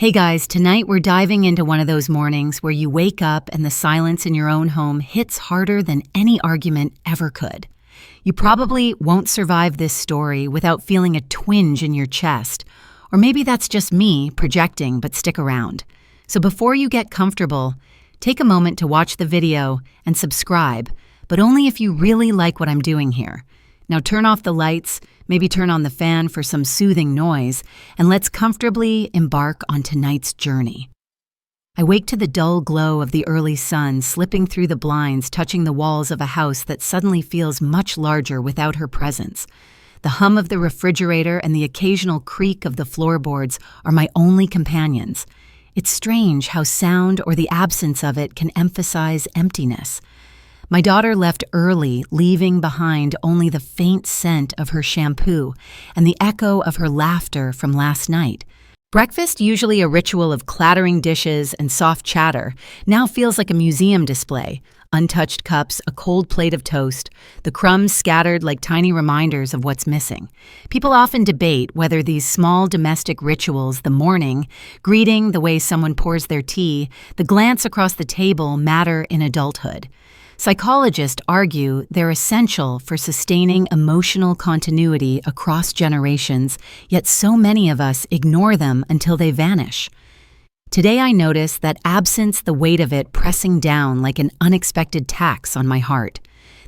Hey guys, tonight we're diving into one of those mornings where you wake up and the silence in your own home hits harder than any argument ever could. You probably won't survive this story without feeling a twinge in your chest, or maybe that's just me projecting, but stick around. So before you get comfortable, take a moment to watch the video and subscribe, but only if you really like what I'm doing here. Now turn off the lights, maybe turn on the fan for some soothing noise, and let's comfortably embark on tonight's journey. I wake to the dull glow of the early sun slipping through the blinds, touching the walls of a house that suddenly feels much larger without her presence. The hum of the refrigerator and the occasional creak of the floorboards are my only companions. It's strange how sound or the absence of it can emphasize emptiness. My daughter left early, leaving behind only the faint scent of her shampoo and the echo of her laughter from last night. Breakfast, usually a ritual of clattering dishes and soft chatter, now feels like a museum display. Untouched cups, a cold plate of toast, the crumbs scattered like tiny reminders of what's missing. People often debate whether these small domestic rituals, the morning, greeting, the way someone pours their tea, the glance across the table, matter in adulthood. Psychologists argue they're essential for sustaining emotional continuity across generations, yet so many of us ignore them until they vanish. Today I notice that absence, the weight of it pressing down like an unexpected tax on my heart.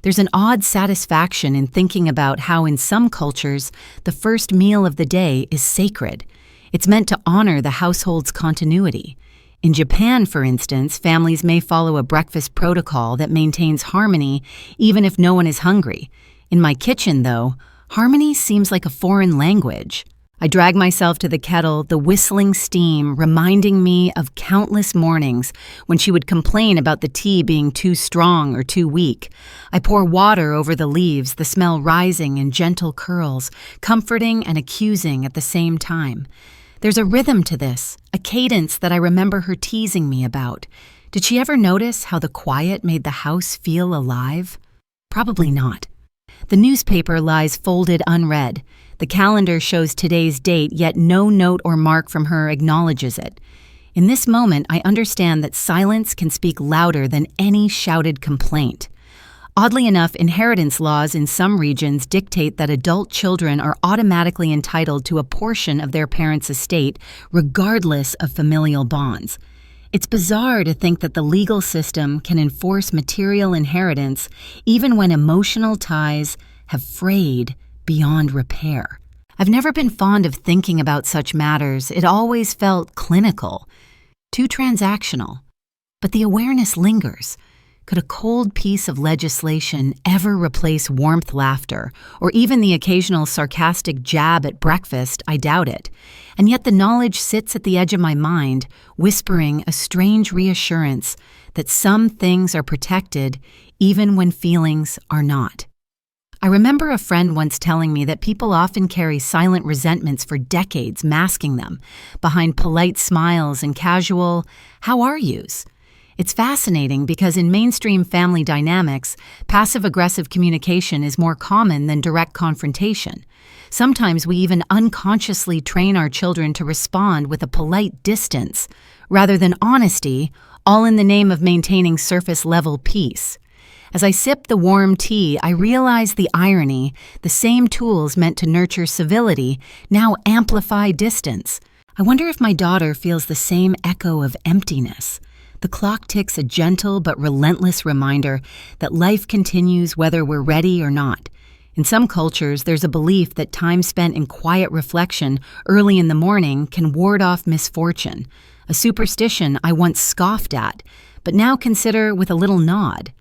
There's an odd satisfaction in thinking about how in some cultures, the first meal of the day is sacred. It's meant to honor the household's continuity. In Japan, for instance, families may follow a breakfast protocol that maintains harmony even if no one is hungry. In my kitchen, though, harmony seems like a foreign language. I drag myself to the kettle, the whistling steam reminding me of countless mornings when she would complain about the tea being too strong or too weak. I pour water over the leaves, the smell rising in gentle curls, comforting and accusing at the same time. There's a rhythm to this, a cadence that I remember her teasing me about. Did she ever notice how the quiet made the house feel alive? Probably not. The newspaper lies folded unread. The calendar shows today's date, yet no note or mark from her acknowledges it. In this moment, I understand that silence can speak louder than any shouted complaint. Oddly enough, inheritance laws in some regions dictate that adult children are automatically entitled to a portion of their parents' estate, regardless of familial bonds. It's bizarre to think that the legal system can enforce material inheritance even when emotional ties have frayed beyond repair. I've never been fond of thinking about such matters. It always felt clinical, too transactional. But the awareness lingers. Could a cold piece of legislation ever replace warmth laughter, or even the occasional sarcastic jab at breakfast? I doubt it. And yet the knowledge sits at the edge of my mind, whispering a strange reassurance that some things are protected even when feelings are not. I remember a friend once telling me that people often carry silent resentments for decades, masking them behind polite smiles and casual, "How are yous?" It's fascinating because in mainstream family dynamics, passive-aggressive communication is more common than direct confrontation. Sometimes we even unconsciously train our children to respond with a polite distance, rather than honesty, all in the name of maintaining surface-level peace. As I sip the warm tea, I realize the irony. The same tools meant to nurture civility now amplify distance. I wonder if my daughter feels the same echo of emptiness. The clock ticks, a gentle but relentless reminder that life continues whether we're ready or not. In some cultures, there's a belief that time spent in quiet reflection early in the morning can ward off misfortune, a superstition I once scoffed at, but now consider with a little nod.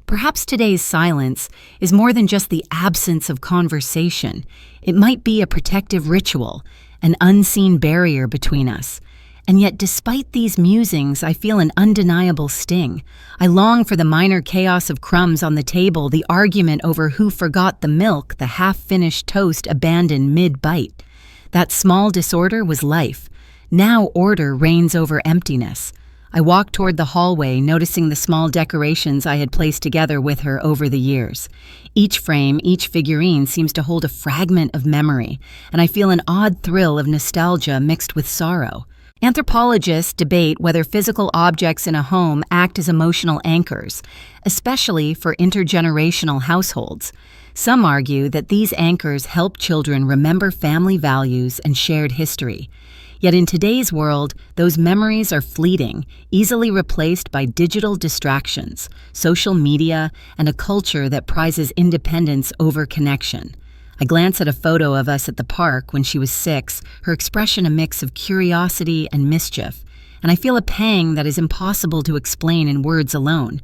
Perhaps today's silence is more than just the absence of conversation. It might be a protective ritual, an unseen barrier between us. And yet, despite these musings, I feel an undeniable sting. I long for the minor chaos of crumbs on the table, the argument over who forgot the milk, the half-finished toast abandoned mid-bite. That small disorder was life. Now order reigns over emptiness. I walk toward the hallway, noticing the small decorations I had placed together with her over the years. Each frame, each figurine seems to hold a fragment of memory, and I feel an odd thrill of nostalgia mixed with sorrow. Anthropologists debate whether physical objects in a home act as emotional anchors, especially for intergenerational households. Some argue that these anchors help children remember family values and shared history. Yet in today's world, those memories are fleeting, easily replaced by digital distractions, social media, and a culture that prizes independence over connection. I glance at a photo of us at the park when she was 6, her expression a mix of curiosity and mischief, and I feel a pang that is impossible to explain in words alone.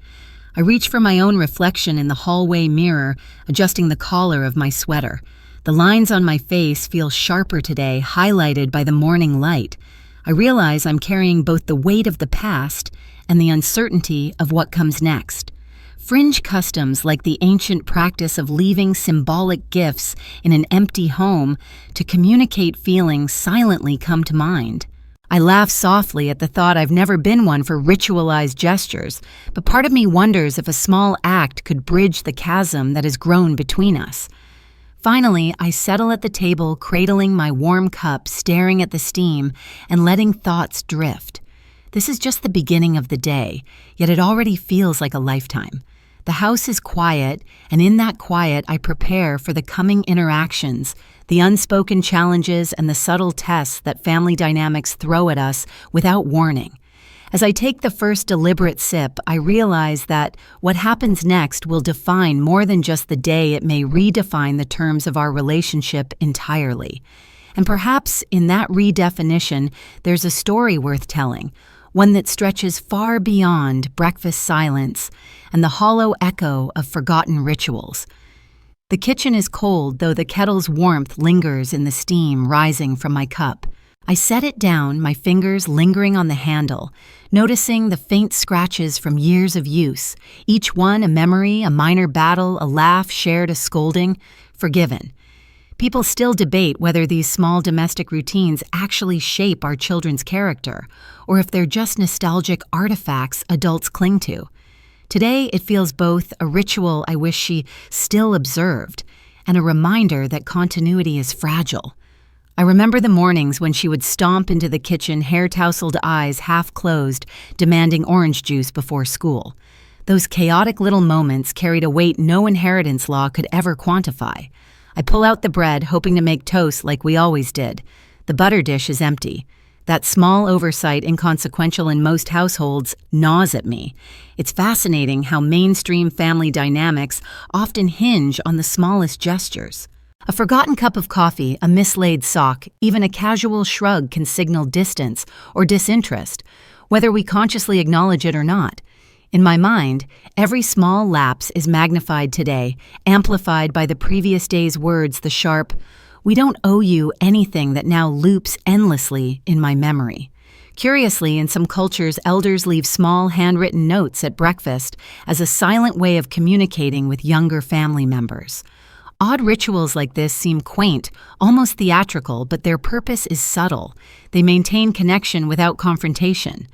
I reach for my own reflection in the hallway mirror, adjusting the collar of my sweater. The lines on my face feel sharper today, highlighted by the morning light. I realize I'm carrying both the weight of the past and the uncertainty of what comes next. Fringe customs like the ancient practice of leaving symbolic gifts in an empty home to communicate feelings silently come to mind. I laugh softly at the thought I've never been one for ritualized gestures, but part of me wonders if a small act could bridge the chasm that has grown between us. Finally, I settle at the table, cradling my warm cup, staring at the steam, and letting thoughts drift. This is just the beginning of the day, yet it already feels like a lifetime. The house is quiet, and in that quiet I prepare for the coming interactions, the unspoken challenges and the subtle tests that family dynamics throw at us without warning. As I take the first deliberate sip, I realize that what happens next will define more than just the day. It may redefine the terms of our relationship entirely. And perhaps in that redefinition, there's a story worth telling, one that stretches far beyond breakfast silence and the hollow echo of forgotten rituals. The kitchen is cold, though the kettle's warmth lingers in the steam rising from my cup. I set it down, my fingers lingering on the handle, noticing the faint scratches from years of use, each one a memory, a minor battle, a laugh shared, a scolding, forgiven. People still debate whether these small domestic routines actually shape our children's character, or if they're just nostalgic artifacts adults cling to. Today, it feels both a ritual I wish she still observed, and a reminder that continuity is fragile. I remember the mornings when she would stomp into the kitchen, hair-tousled eyes half closed, demanding orange juice before school. Those chaotic little moments carried a weight no inheritance law could ever quantify. I pull out the bread, hoping to make toast like we always did. The butter dish is empty. That small oversight, inconsequential in most households, gnaws at me. It's fascinating how mainstream family dynamics often hinge on the smallest gestures. A forgotten cup of coffee, a mislaid sock, even a casual shrug can signal distance or disinterest, whether we consciously acknowledge it or not. In my mind, every small lapse is magnified today, amplified by the previous day's words, the sharp, "We don't owe you anything," that now loops endlessly in my memory. Curiously, in some cultures, elders leave small handwritten notes at breakfast as a silent way of communicating with younger family members. Odd rituals like this seem quaint, almost theatrical, but their purpose is subtle. They maintain connection without confrontation.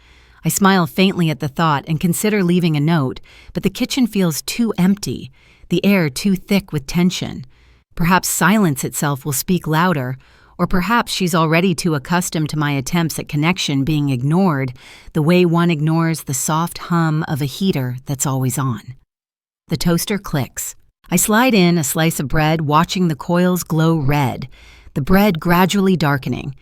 I smile faintly at the thought and consider leaving a note, but the kitchen feels too empty, the air too thick with tension. Perhaps silence itself will speak louder, or perhaps she's already too accustomed to my attempts at connection being ignored, the way one ignores the soft hum of a heater that's always on. The toaster clicks. I slide in a slice of bread, watching the coils glow red, the bread gradually darkening.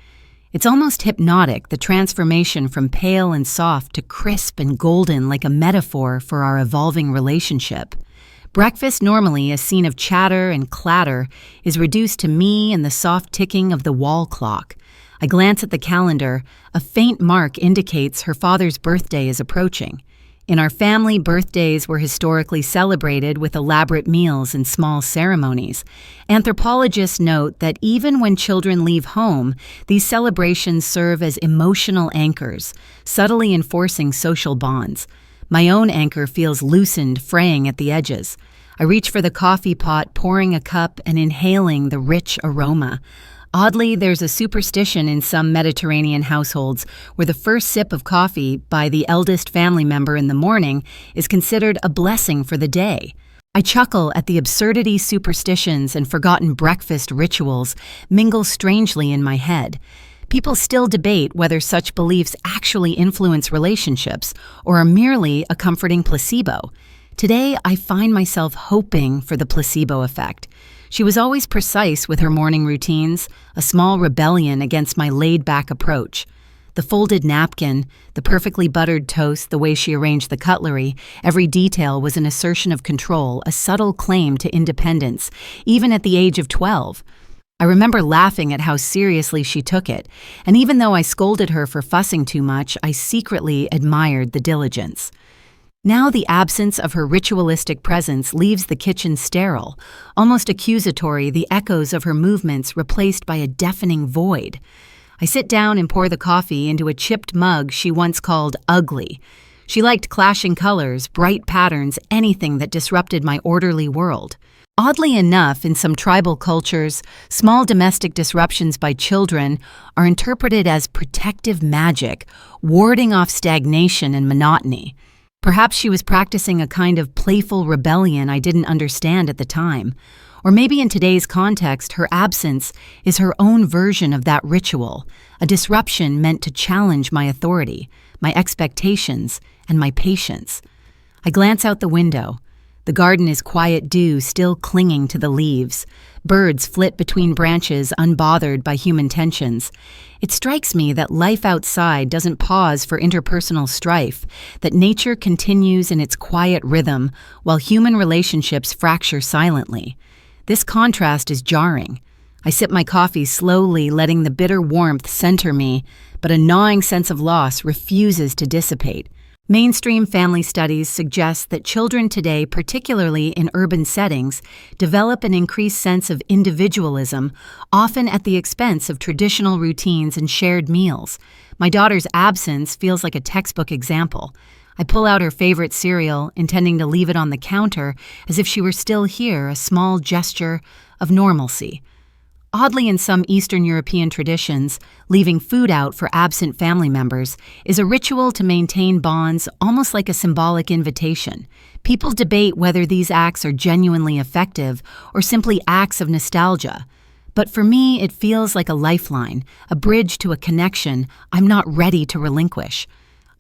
It's almost hypnotic, the transformation from pale and soft to crisp and golden, like a metaphor for our evolving relationship. Breakfast, normally a scene of chatter and clatter, is reduced to me and the soft ticking of the wall clock. I glance at the calendar. A faint mark indicates her father's birthday is approaching. In our family, birthdays were historically celebrated with elaborate meals and small ceremonies. Anthropologists note that even when children leave home, these celebrations serve as emotional anchors, subtly enforcing social bonds. My own anchor feels loosened, fraying at the edges. I reach for the coffee pot, pouring a cup and inhaling the rich aroma. Oddly, there's a superstition in some Mediterranean households where the first sip of coffee by the eldest family member in the morning is considered a blessing for the day. I chuckle at the absurdity superstitions and forgotten breakfast rituals mingle strangely in my head. People still debate whether such beliefs actually influence relationships or are merely a comforting placebo. Today, I find myself hoping for the placebo effect. She was always precise with her morning routines, a small rebellion against my laid-back approach. The folded napkin, the perfectly buttered toast, the way she arranged the cutlery, every detail was an assertion of control, a subtle claim to independence, even at the age of 12. I remember laughing at how seriously she took it, and even though I scolded her for fussing too much, I secretly admired the diligence. Now the absence of her ritualistic presence leaves the kitchen sterile, almost accusatory, the echoes of her movements replaced by a deafening void. I sit down and pour the coffee into a chipped mug she once called ugly. She liked clashing colors, bright patterns, anything that disrupted my orderly world. Oddly enough, in some tribal cultures, small domestic disruptions by children are interpreted as protective magic, warding off stagnation and monotony. Perhaps she was practicing a kind of playful rebellion I didn't understand at the time. Or maybe in today's context, her absence is her own version of that ritual, a disruption meant to challenge my authority, my expectations, and my patience. I glance out the window. The garden is quiet dew still clinging to the leaves. Birds flit between branches unbothered by human tensions. It strikes me that life outside doesn't pause for interpersonal strife, that nature continues in its quiet rhythm while human relationships fracture silently. This contrast is jarring. I sip my coffee slowly, letting the bitter warmth center me, but a gnawing sense of loss refuses to dissipate. Mainstream family studies suggest that children today, particularly in urban settings, develop an increased sense of individualism, often at the expense of traditional routines and shared meals. My daughter's absence feels like a textbook example. I pull out her favorite cereal, intending to leave it on the counter as if she were still here, a small gesture of normalcy. Oddly, in some Eastern European traditions, leaving food out for absent family members is a ritual to maintain bonds, almost like a symbolic invitation. People debate whether these acts are genuinely effective or simply acts of nostalgia. But for me, it feels like a lifeline, a bridge to a connection I'm not ready to relinquish.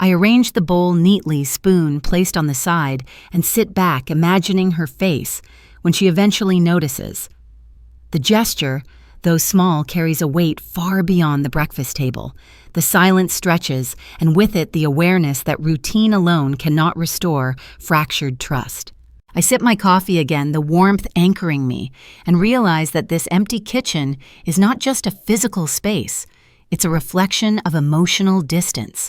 I arrange the bowl neatly, spoon placed on the side, and sit back, imagining her face when she eventually notices. The gesture, though small, carries a weight far beyond the breakfast table. The silence stretches, and with it the awareness that routine alone cannot restore fractured trust. I sip my coffee again, the warmth anchoring me, and realize that this empty kitchen is not just a physical space. It's a reflection of emotional distance.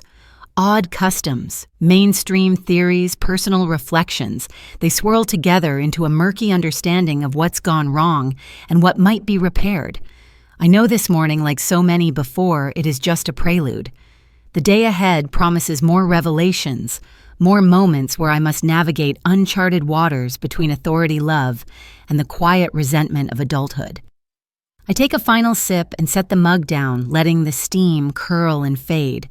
Odd customs, mainstream theories, personal reflections, they swirl together into a murky understanding of what's gone wrong and what might be repaired. I know this morning, like so many before, it is just a prelude. The day ahead promises more revelations, more moments where I must navigate uncharted waters between authority love and the quiet resentment of adulthood. I take a final sip and set the mug down, letting the steam curl and fade.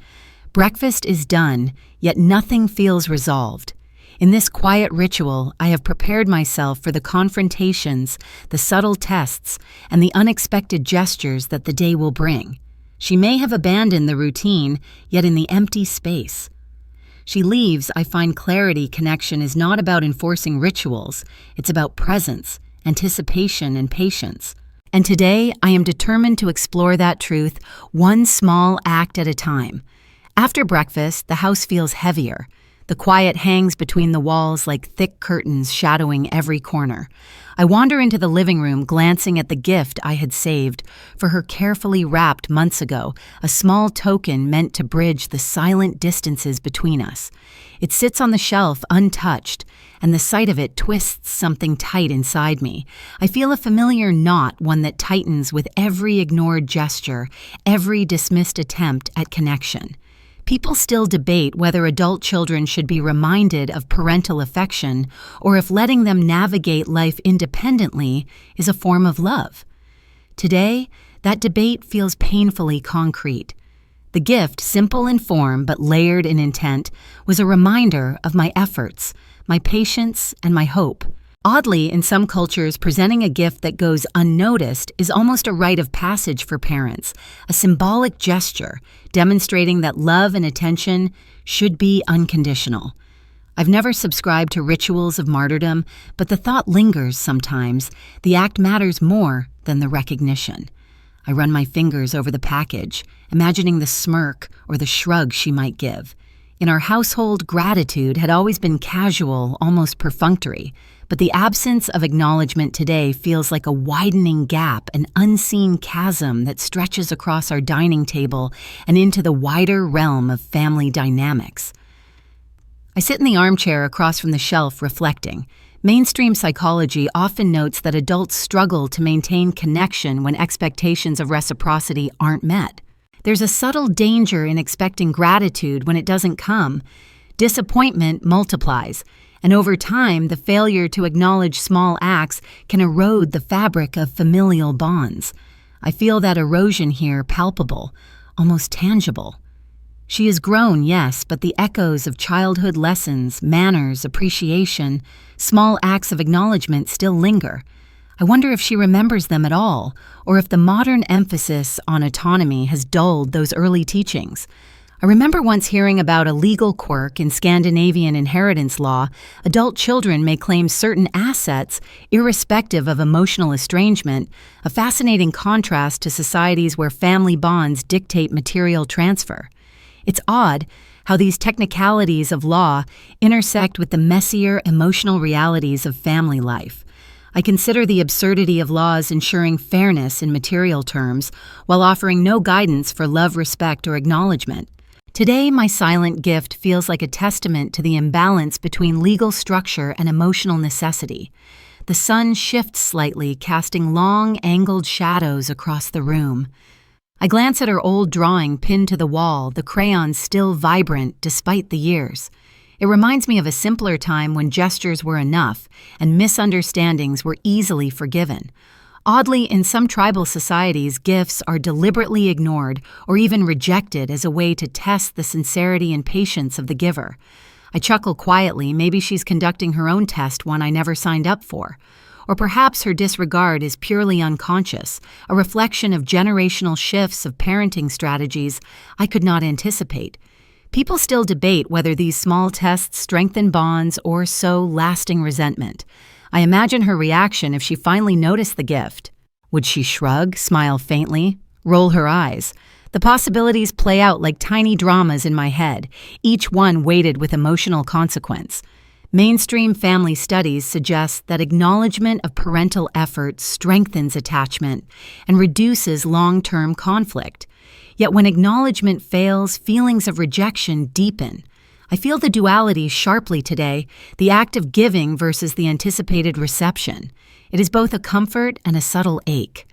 Breakfast is done, yet nothing feels resolved. In this quiet ritual, I have prepared myself for the confrontations, the subtle tests, and the unexpected gestures that the day will bring. She may have abandoned the routine, yet in the empty space. She leaves, I find clarity. Connection is not about enforcing rituals. It's about presence, anticipation, and patience. And today, I am determined to explore that truth, one small act at a time. After breakfast, the house feels heavier. The quiet hangs between the walls like thick curtains shadowing every corner. I wander into the living room, glancing at the gift I had saved for her carefully wrapped months ago, a small token meant to bridge the silent distances between us. It sits on the shelf untouched, and the sight of it twists something tight inside me. I feel a familiar knot, one that tightens with every ignored gesture, every dismissed attempt at connection. People still debate whether adult children should be reminded of parental affection or if letting them navigate life independently is a form of love. Today, that debate feels painfully concrete. The gift, simple in form but layered in intent, was a reminder of my efforts, my patience, and my hope. Oddly, in some cultures, presenting a gift that goes unnoticed is almost a rite of passage for parents, a symbolic gesture demonstrating that love and attention should be unconditional. I've never subscribed to rituals of martyrdom, but the thought lingers sometimes. The act matters more than the recognition. I run my fingers over the package, imagining the smirk or the shrug she might give. In our household, gratitude had always been casual, almost perfunctory, but the absence of acknowledgement today feels like a widening gap, an unseen chasm that stretches across our dining table and into the wider realm of family dynamics. I sit in the armchair across from the shelf reflecting. Mainstream psychology often notes that adults struggle to maintain connection when expectations of reciprocity aren't met. There's a subtle danger in expecting gratitude when it doesn't come. Disappointment multiplies, and over time, the failure to acknowledge small acts can erode the fabric of familial bonds. I feel that erosion here palpable, almost tangible. She has grown, yes, but the echoes of childhood lessons, manners, appreciation, small acts of acknowledgement still linger. I wonder if she remembers them at all, or if the modern emphasis on autonomy has dulled those early teachings. I remember once hearing about a legal quirk in Scandinavian inheritance law. Adult children may claim certain assets irrespective of emotional estrangement, a fascinating contrast to societies where family bonds dictate material transfer. It's odd how these technicalities of law intersect with the messier emotional realities of family life. I consider the absurdity of laws ensuring fairness in material terms while offering no guidance for love, respect, or acknowledgement. Today, my silent gift feels like a testament to the imbalance between legal structure and emotional necessity. The sun shifts slightly, casting long, angled shadows across the room. I glance at her old drawing pinned to the wall, the crayons still vibrant despite the years. It reminds me of a simpler time when gestures were enough and misunderstandings were easily forgiven. Oddly, in some tribal societies, gifts are deliberately ignored or even rejected as a way to test the sincerity and patience of the giver. I chuckle quietly, maybe she's conducting her own test, one I never signed up for. Or perhaps her disregard is purely unconscious, a reflection of generational shifts of parenting strategies I could not anticipate. People still debate whether these small tests strengthen bonds or sow lasting resentment. I imagine her reaction if she finally noticed the gift. Would she shrug, smile faintly, roll her eyes? The possibilities play out like tiny dramas in my head, each one weighted with emotional consequence. Mainstream family studies suggest that acknowledgement of parental effort strengthens attachment and reduces long-term conflict. Yet when acknowledgement fails, feelings of rejection deepen. I feel the duality sharply today, the act of giving versus the anticipated reception. It is both a comfort and a subtle ache.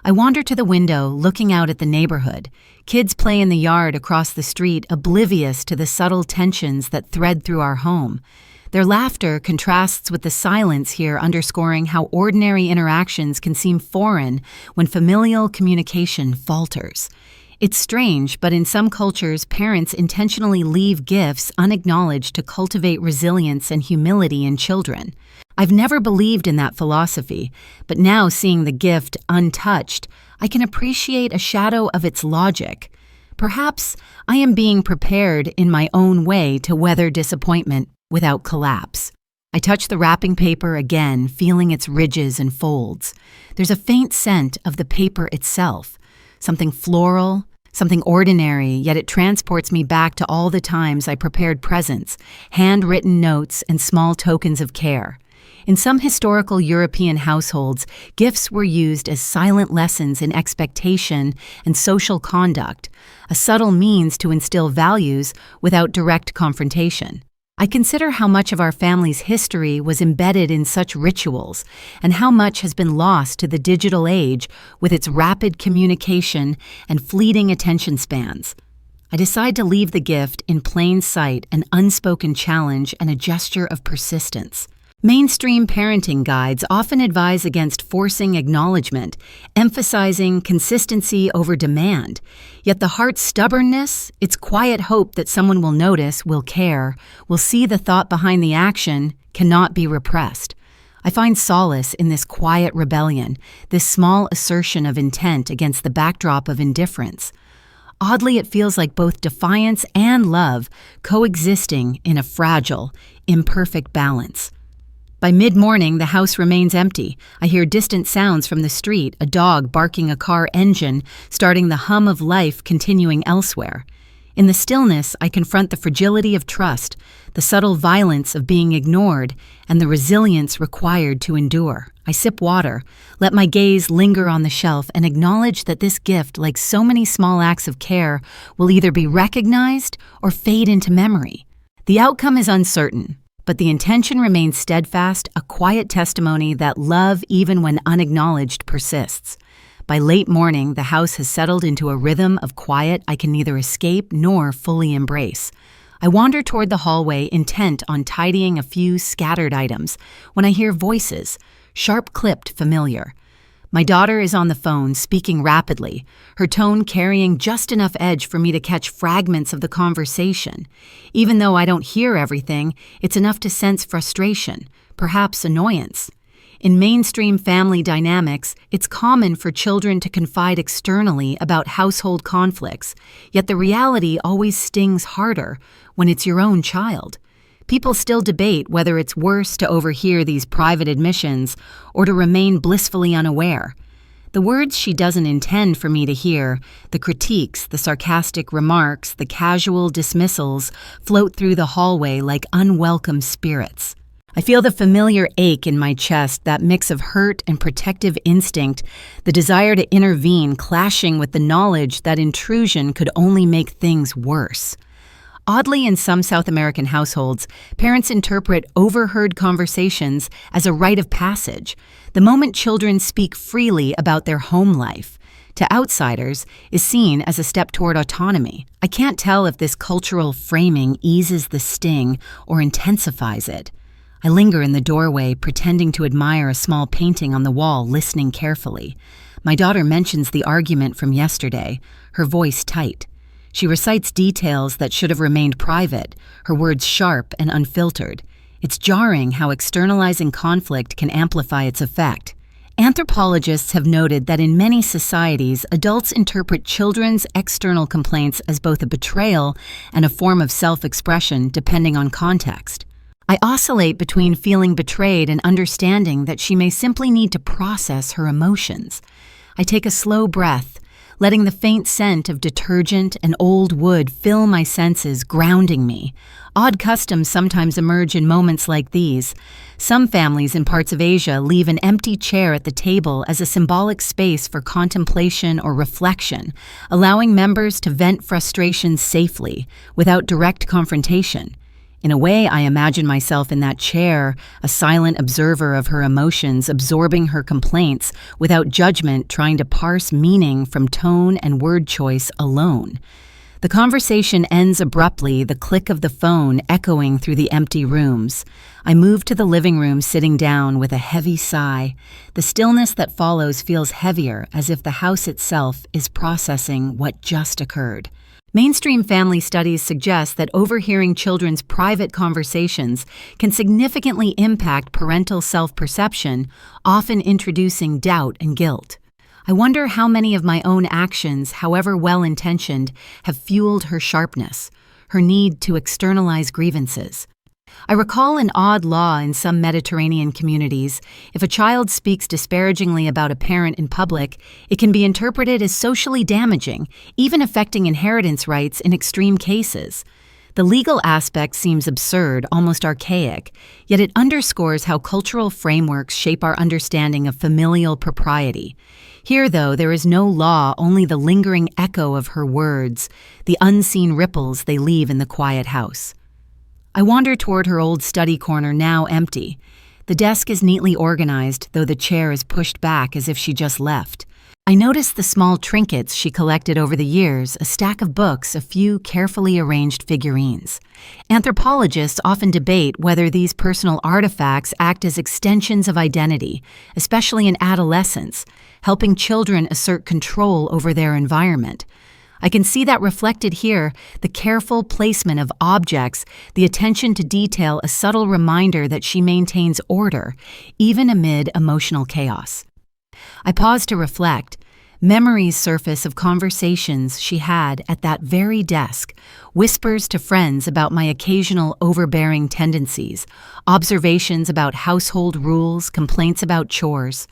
I wander to the window, looking out at the neighborhood. Kids play in the yard across the street, oblivious to the subtle tensions that thread through our home. Their laughter contrasts with the silence here, underscoring how ordinary interactions can seem foreign when familial communication falters. It's strange, but in some cultures, parents intentionally leave gifts unacknowledged to cultivate resilience and humility in children. I've never believed in that philosophy, but now seeing the gift untouched, I can appreciate a shadow of its logic. Perhaps I am being prepared in my own way to weather disappointment without collapse. I touch the wrapping paper again, feeling its ridges and folds. There's a faint scent of the paper itself. Something floral, something ordinary, yet it transports me back to all the times I prepared presents, handwritten notes, and small tokens of care. In some historical European households, gifts were used as silent lessons in expectation and social conduct, a subtle means to instill values without direct confrontation. I consider how much of our family's history was embedded in such rituals and how much has been lost to the digital age with its rapid communication and fleeting attention spans. I decide to leave the gift in plain sight, an unspoken challenge and a gesture of persistence. Mainstream parenting guides often advise against forcing acknowledgement, emphasizing consistency over demand. Yet the heart's stubbornness, its quiet hope that someone will notice, will care, will see the thought behind the action, cannot be repressed. I find solace in this quiet rebellion, this small assertion of intent against the backdrop of indifference. Oddly, it feels like both defiance and love coexisting in a fragile, imperfect balance. By mid-morning, the house remains empty. I hear distant sounds from the street, a dog barking a car engine, starting the hum of life continuing elsewhere. In the stillness, I confront the fragility of trust, the subtle violence of being ignored, and the resilience required to endure. I sip water, let my gaze linger on the shelf, and acknowledge that this gift, like so many small acts of care, will either be recognized or fade into memory. The outcome is uncertain, but the intention remains steadfast, a quiet testimony that love, even when unacknowledged, persists. By late morning, the house has settled into a rhythm of quiet I can neither escape nor fully embrace. I wander toward the hallway, intent on tidying a few scattered items, when I hear voices, sharp-clipped, familiar. My daughter is on the phone, speaking rapidly, her tone carrying just enough edge for me to catch fragments of the conversation. Even though I don't hear everything, it's enough to sense frustration, perhaps annoyance. In mainstream family dynamics, it's common for children to confide externally about household conflicts, yet the reality always stings harder when it's your own child. People still debate whether it's worse to overhear these private admissions or to remain blissfully unaware. The words she doesn't intend for me to hear, the critiques, the sarcastic remarks, the casual dismissals, float through the hallway like unwelcome spirits. I feel the familiar ache in my chest, that mix of hurt and protective instinct, the desire to intervene clashing with the knowledge that intrusion could only make things worse. Oddly, in some South American households, parents interpret overheard conversations as a rite of passage, the moment children speak freely about their home life. To outsiders, is seen as a step toward autonomy. I can't tell if this cultural framing eases the sting or intensifies it. I linger in the doorway, pretending to admire a small painting on the wall, listening carefully. My daughter mentions the argument from yesterday, her voice tight. She recites details that should have remained private, her words sharp and unfiltered. It's jarring how externalizing conflict can amplify its effect. Anthropologists have noted that in many societies, adults interpret children's external complaints as both a betrayal and a form of self-expression, depending on context. I oscillate between feeling betrayed and understanding that she may simply need to process her emotions. I take a slow breath, letting the faint scent of detergent and old wood fill my senses, grounding me. Odd customs sometimes emerge in moments like these. Some families in parts of Asia leave an empty chair at the table as a symbolic space for contemplation or reflection, allowing members to vent frustrations safely, without direct confrontation. In a way, I imagine myself in that chair, a silent observer of her emotions, absorbing her complaints without judgment, trying to parse meaning from tone and word choice alone. The conversation ends abruptly, the click of the phone echoing through the empty rooms. I move to the living room, sitting down with a heavy sigh. The stillness that follows feels heavier, as if the house itself is processing what just occurred. Mainstream family studies suggest that overhearing children's private conversations can significantly impact parental self-perception, often introducing doubt and guilt. I wonder how many of my own actions, however well-intentioned, have fueled her sharpness, her need to externalize grievances. I recall an odd law in some Mediterranean communities. If a child speaks disparagingly about a parent in public, it can be interpreted as socially damaging, even affecting inheritance rights in extreme cases. The legal aspect seems absurd, almost archaic, yet it underscores how cultural frameworks shape our understanding of familial propriety. Here, though, there is no law, only the lingering echo of her words, the unseen ripples they leave in the quiet house. I wander toward her old study corner, now empty. The desk is neatly organized, though the chair is pushed back as if she just left. I notice the small trinkets she collected over the years, a stack of books, a few carefully arranged figurines. Anthropologists often debate whether these personal artifacts act as extensions of identity, especially in adolescence, helping children assert control over their environment. I can see that reflected here, the careful placement of objects, the attention to detail, a subtle reminder that she maintains order, even amid emotional chaos. I pause to reflect. Memories surface of conversations she had at that very desk, whispers to friends about my occasional overbearing tendencies, observations about household rules, complaints about chores.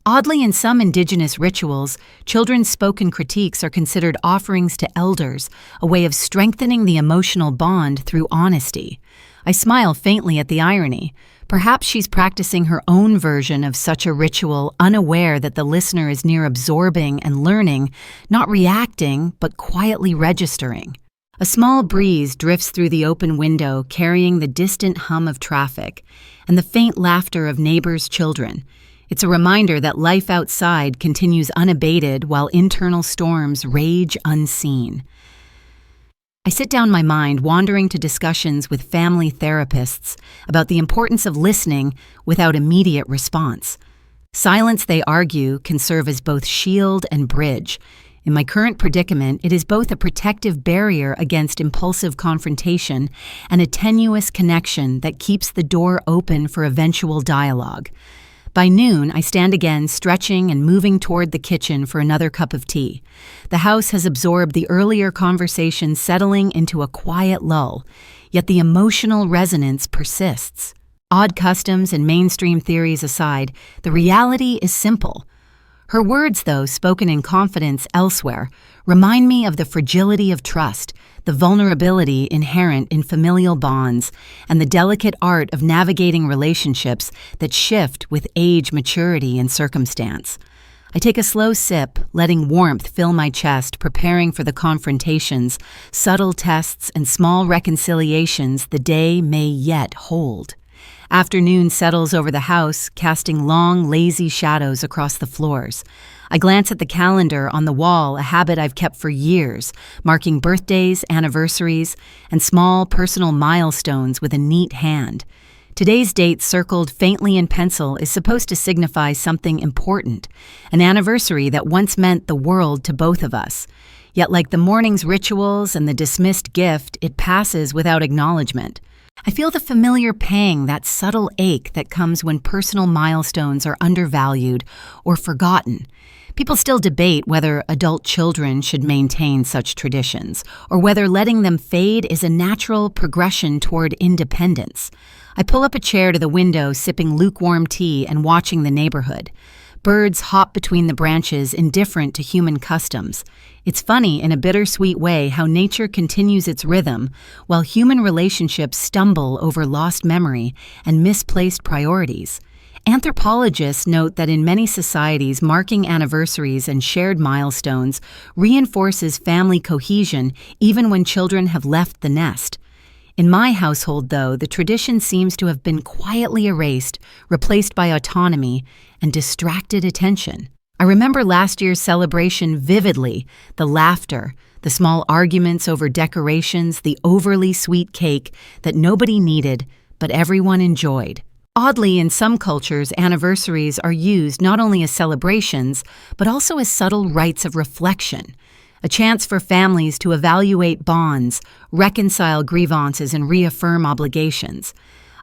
Oddly, in some indigenous rituals, children's spoken critiques are considered offerings to elders, a way of strengthening the emotional bond through honesty. I smile faintly at the irony. Perhaps she's practicing her own version of such a ritual, unaware that the listener is near absorbing and learning, not reacting, but quietly registering. A small breeze drifts through the open window, carrying the distant hum of traffic and the faint laughter of neighbors' children. It's a reminder that life outside continues unabated while internal storms rage unseen. I sit down my mind, wandering to discussions with family therapists about the importance of listening without immediate response. Silence, they argue, can serve as both shield and bridge. In my current predicament, it is both a protective barrier against impulsive confrontation and a tenuous connection that keeps the door open for eventual dialogue. By noon, I stand again, stretching and moving toward the kitchen for another cup of tea. The house has absorbed the earlier conversation, settling into a quiet lull, yet the emotional resonance persists. Odd customs and mainstream theories aside, the reality is simple. Her words, though, spoken in confidence elsewhere, remind me of the fragility of trust, the vulnerability inherent in familial bonds, and the delicate art of navigating relationships that shift with age, maturity, and circumstance. I take a slow sip, letting warmth fill my chest, preparing for the confrontations, subtle tests, and small reconciliations the day may yet hold. Afternoon settles over the house, casting long, lazy shadows across the floors. I glance at the calendar on the wall, a habit I've kept for years, marking birthdays, anniversaries, and small personal milestones with a neat hand. Today's date, circled faintly in pencil, is supposed to signify something important, an anniversary that once meant the world to both of us. Yet, like the morning's rituals and the dismissed gift, it passes without acknowledgement. I feel the familiar pang, that subtle ache that comes when personal milestones are undervalued or forgotten. People still debate whether adult children should maintain such traditions, or whether letting them fade is a natural progression toward independence. I pull up a chair to the window, sipping lukewarm tea and watching the neighborhood. Birds hop between the branches, indifferent to human customs. It's funny, in a bittersweet way, how nature continues its rhythm, while human relationships stumble over lost memory and misplaced priorities. Anthropologists note that in many societies, marking anniversaries and shared milestones reinforces family cohesion even when children have left the nest. In my household, though, the tradition seems to have been quietly erased, replaced by autonomy and distracted attention. I remember last year's celebration vividly, the laughter, the small arguments over decorations, the overly sweet cake that nobody needed, but everyone enjoyed. Oddly, in some cultures, anniversaries are used not only as celebrations, but also as subtle rites of reflection, a chance for families to evaluate bonds, reconcile grievances, and reaffirm obligations.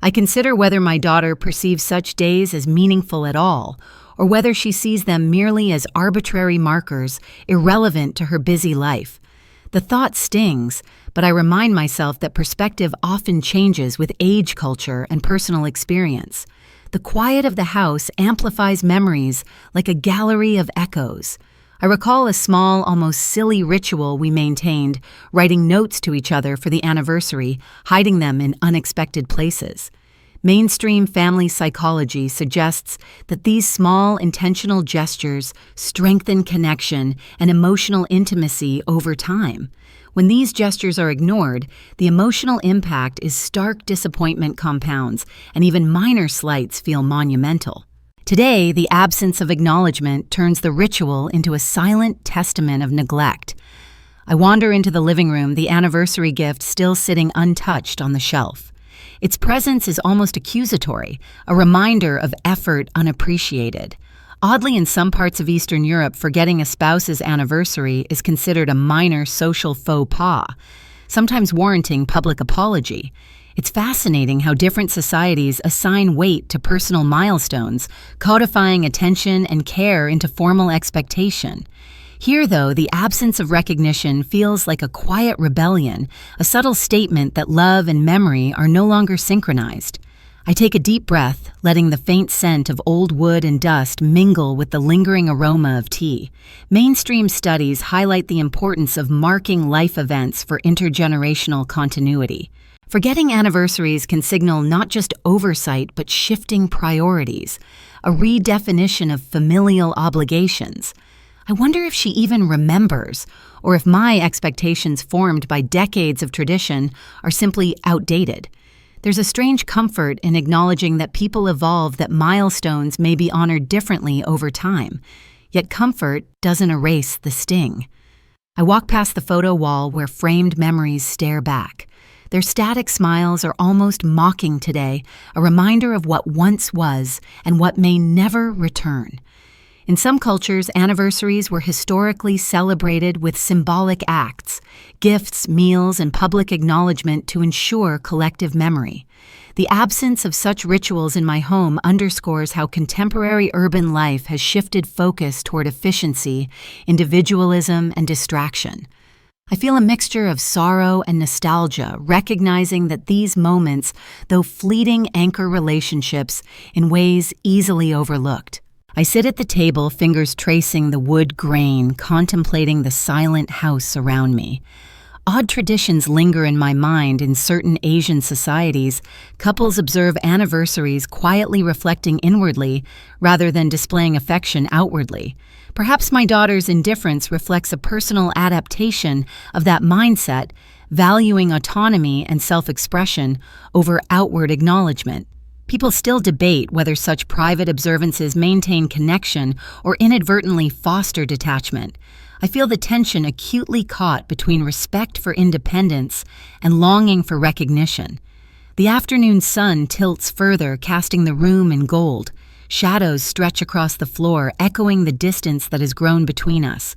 I consider whether my daughter perceives such days as meaningful at all, or whether she sees them merely as arbitrary markers, irrelevant to her busy life. The thought stings, but I remind myself that perspective often changes with age, culture, and personal experience. The quiet of the house amplifies memories like a gallery of echoes. I recall a small, almost silly ritual we maintained, writing notes to each other for the anniversary, hiding them in unexpected places. Mainstream family psychology suggests that these small, intentional gestures strengthen connection and emotional intimacy over time. When these gestures are ignored, the emotional impact is stark disappointment compounds, and even minor slights feel monumental. Today, the absence of acknowledgement turns the ritual into a silent testament of neglect. I wander into the living room, the anniversary gift still sitting untouched on the shelf. Its presence is almost accusatory, a reminder of effort unappreciated. Oddly, in some parts of Eastern Europe, forgetting a spouse's anniversary is considered a minor social faux pas, sometimes warranting public apology. It's fascinating how different societies assign weight to personal milestones, codifying attention and care into formal expectation. Here, though, the absence of recognition feels like a quiet rebellion, a subtle statement that love and memory are no longer synchronized. I take a deep breath, letting the faint scent of old wood and dust mingle with the lingering aroma of tea. Mainstream studies highlight the importance of marking life events for intergenerational continuity. Forgetting anniversaries can signal not just oversight but shifting priorities, a redefinition of familial obligations. I wonder if she even remembers, or if my expectations formed by decades of tradition are simply outdated. There's a strange comfort in acknowledging that people evolve, that milestones may be honored differently over time. Yet comfort doesn't erase the sting. I walk past the photo wall where framed memories stare back. Their static smiles are almost mocking today, a reminder of what once was and what may never return. In some cultures, anniversaries were historically celebrated with symbolic acts, gifts, meals, and public acknowledgement to ensure collective memory. The absence of such rituals in my home underscores how contemporary urban life has shifted focus toward efficiency, individualism, and distraction. I feel a mixture of sorrow and nostalgia, recognizing that these moments, though fleeting, anchor relationships in ways easily overlooked. I sit at the table, fingers tracing the wood grain, contemplating the silent house around me. Odd traditions linger in my mind. In certain Asian societies, couples observe anniversaries quietly reflecting inwardly rather than displaying affection outwardly. Perhaps my daughter's indifference reflects a personal adaptation of that mindset, valuing autonomy and self-expression over outward acknowledgement. People still debate whether such private observances maintain connection or inadvertently foster detachment. I feel the tension acutely caught between respect for independence and longing for recognition. The afternoon sun tilts further, casting the room in gold. Shadows stretch across the floor, echoing the distance that has grown between us.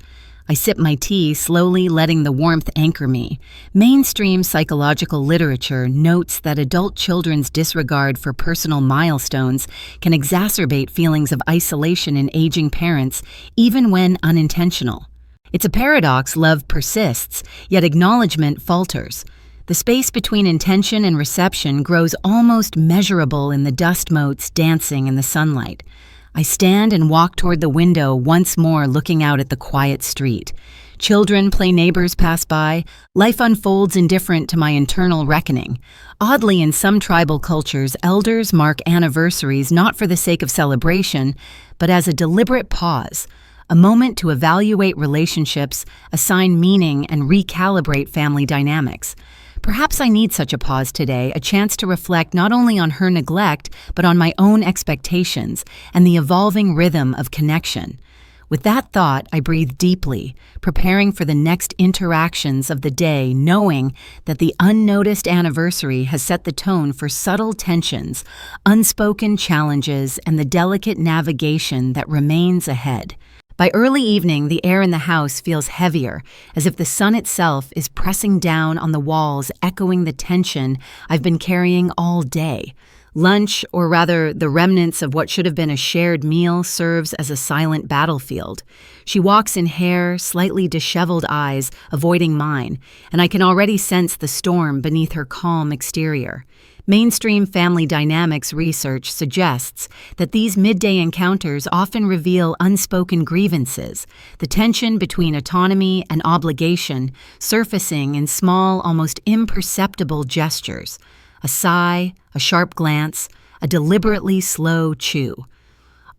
I sip my tea, slowly letting the warmth anchor me. Mainstream psychological literature notes that adult children's disregard for personal milestones can exacerbate feelings of isolation in aging parents, even when unintentional. It's a paradox. Love persists, yet acknowledgement falters. The space between intention and reception grows almost measurable in the dust motes dancing in the sunlight. I stand and walk toward the window, once more looking out at the quiet street. Children play, neighbors pass by. Life unfolds indifferent to my internal reckoning. Oddly, in some tribal cultures, elders mark anniversaries not for the sake of celebration, but as a deliberate pause, a moment to evaluate relationships, assign meaning, and recalibrate family dynamics. Perhaps I need such a pause today, a chance to reflect not only on her neglect, but on my own expectations and the evolving rhythm of connection. With that thought, I breathe deeply, preparing for the next interactions of the day, knowing that the unnoticed anniversary has set the tone for subtle tensions, unspoken challenges, and the delicate navigation that remains ahead. By early evening, the air in the house feels heavier, as if the sun itself is pressing down on the walls, echoing the tension I've been carrying all day. Lunch, or rather the remnants of what should have been a shared meal, serves as a silent battlefield. She walks in hair, slightly disheveled eyes, avoiding mine, and I can already sense the storm beneath her calm exterior. Mainstream family dynamics research suggests that these midday encounters often reveal unspoken grievances, the tension between autonomy and obligation surfacing in small, almost imperceptible gestures. A sigh, a sharp glance, a deliberately slow chew.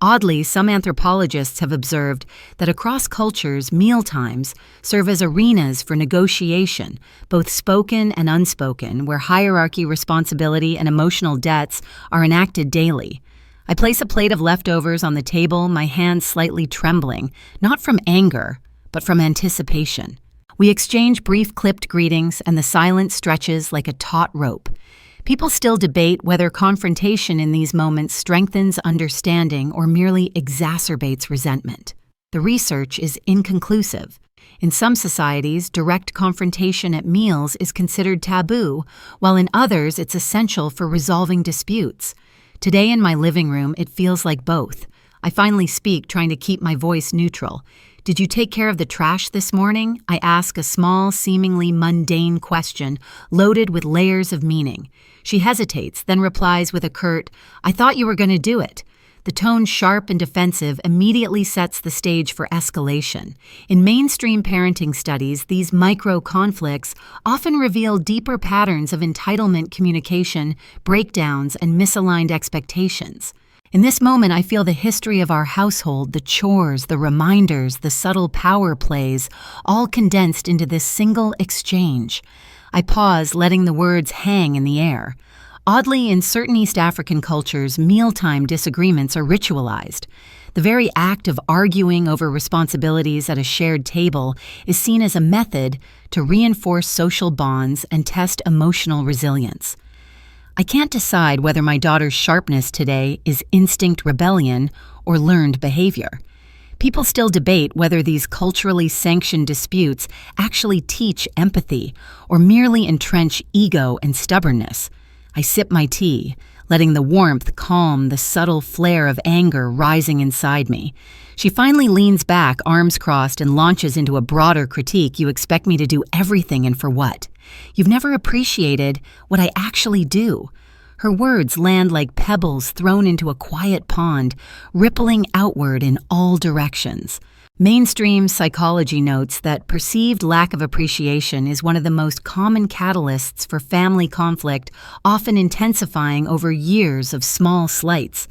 Oddly, some anthropologists have observed that across cultures, mealtimes serve as arenas for negotiation, both spoken and unspoken, where hierarchy, responsibility, and emotional debts are enacted daily. I place a plate of leftovers on the table, my hands slightly trembling, not from anger, but from anticipation. We exchange brief clipped greetings, and the silence stretches like a taut rope. People still debate whether confrontation in these moments strengthens understanding or merely exacerbates resentment. The research is inconclusive. In some societies, direct confrontation at meals is considered taboo, while in others it's essential for resolving disputes. Today in my living room, it feels like both. I finally speak, trying to keep my voice neutral. "Did you take care of the trash this morning?" I ask, a small, seemingly mundane question, loaded with layers of meaning. She hesitates, then replies with a curt, "I thought you were going to do it." The tone, sharp and defensive, immediately sets the stage for escalation. In mainstream parenting studies, these micro-conflicts often reveal deeper patterns of entitlement communication, breakdowns, and misaligned expectations. In this moment, I feel the history of our household, the chores, the reminders, the subtle power plays, all condensed into this single exchange. I pause, letting the words hang in the air. Oddly, in certain East African cultures, mealtime disagreements are ritualized. The very act of arguing over responsibilities at a shared table is seen as a method to reinforce social bonds and test emotional resilience. I can't decide whether my daughter's sharpness today is instinct rebellion or learned behavior. People still debate whether these culturally sanctioned disputes actually teach empathy or merely entrench ego and stubbornness. I sip my tea, letting the warmth calm the subtle flare of anger rising inside me. She finally leans back, arms crossed, and launches into a broader critique. "You expect me to do everything, and for what? You've never appreciated what I actually do." Her words land like pebbles thrown into a quiet pond, rippling outward in all directions. Mainstream psychology notes that perceived lack of appreciation is one of the most common catalysts for family conflict, often intensifying over years of small slights.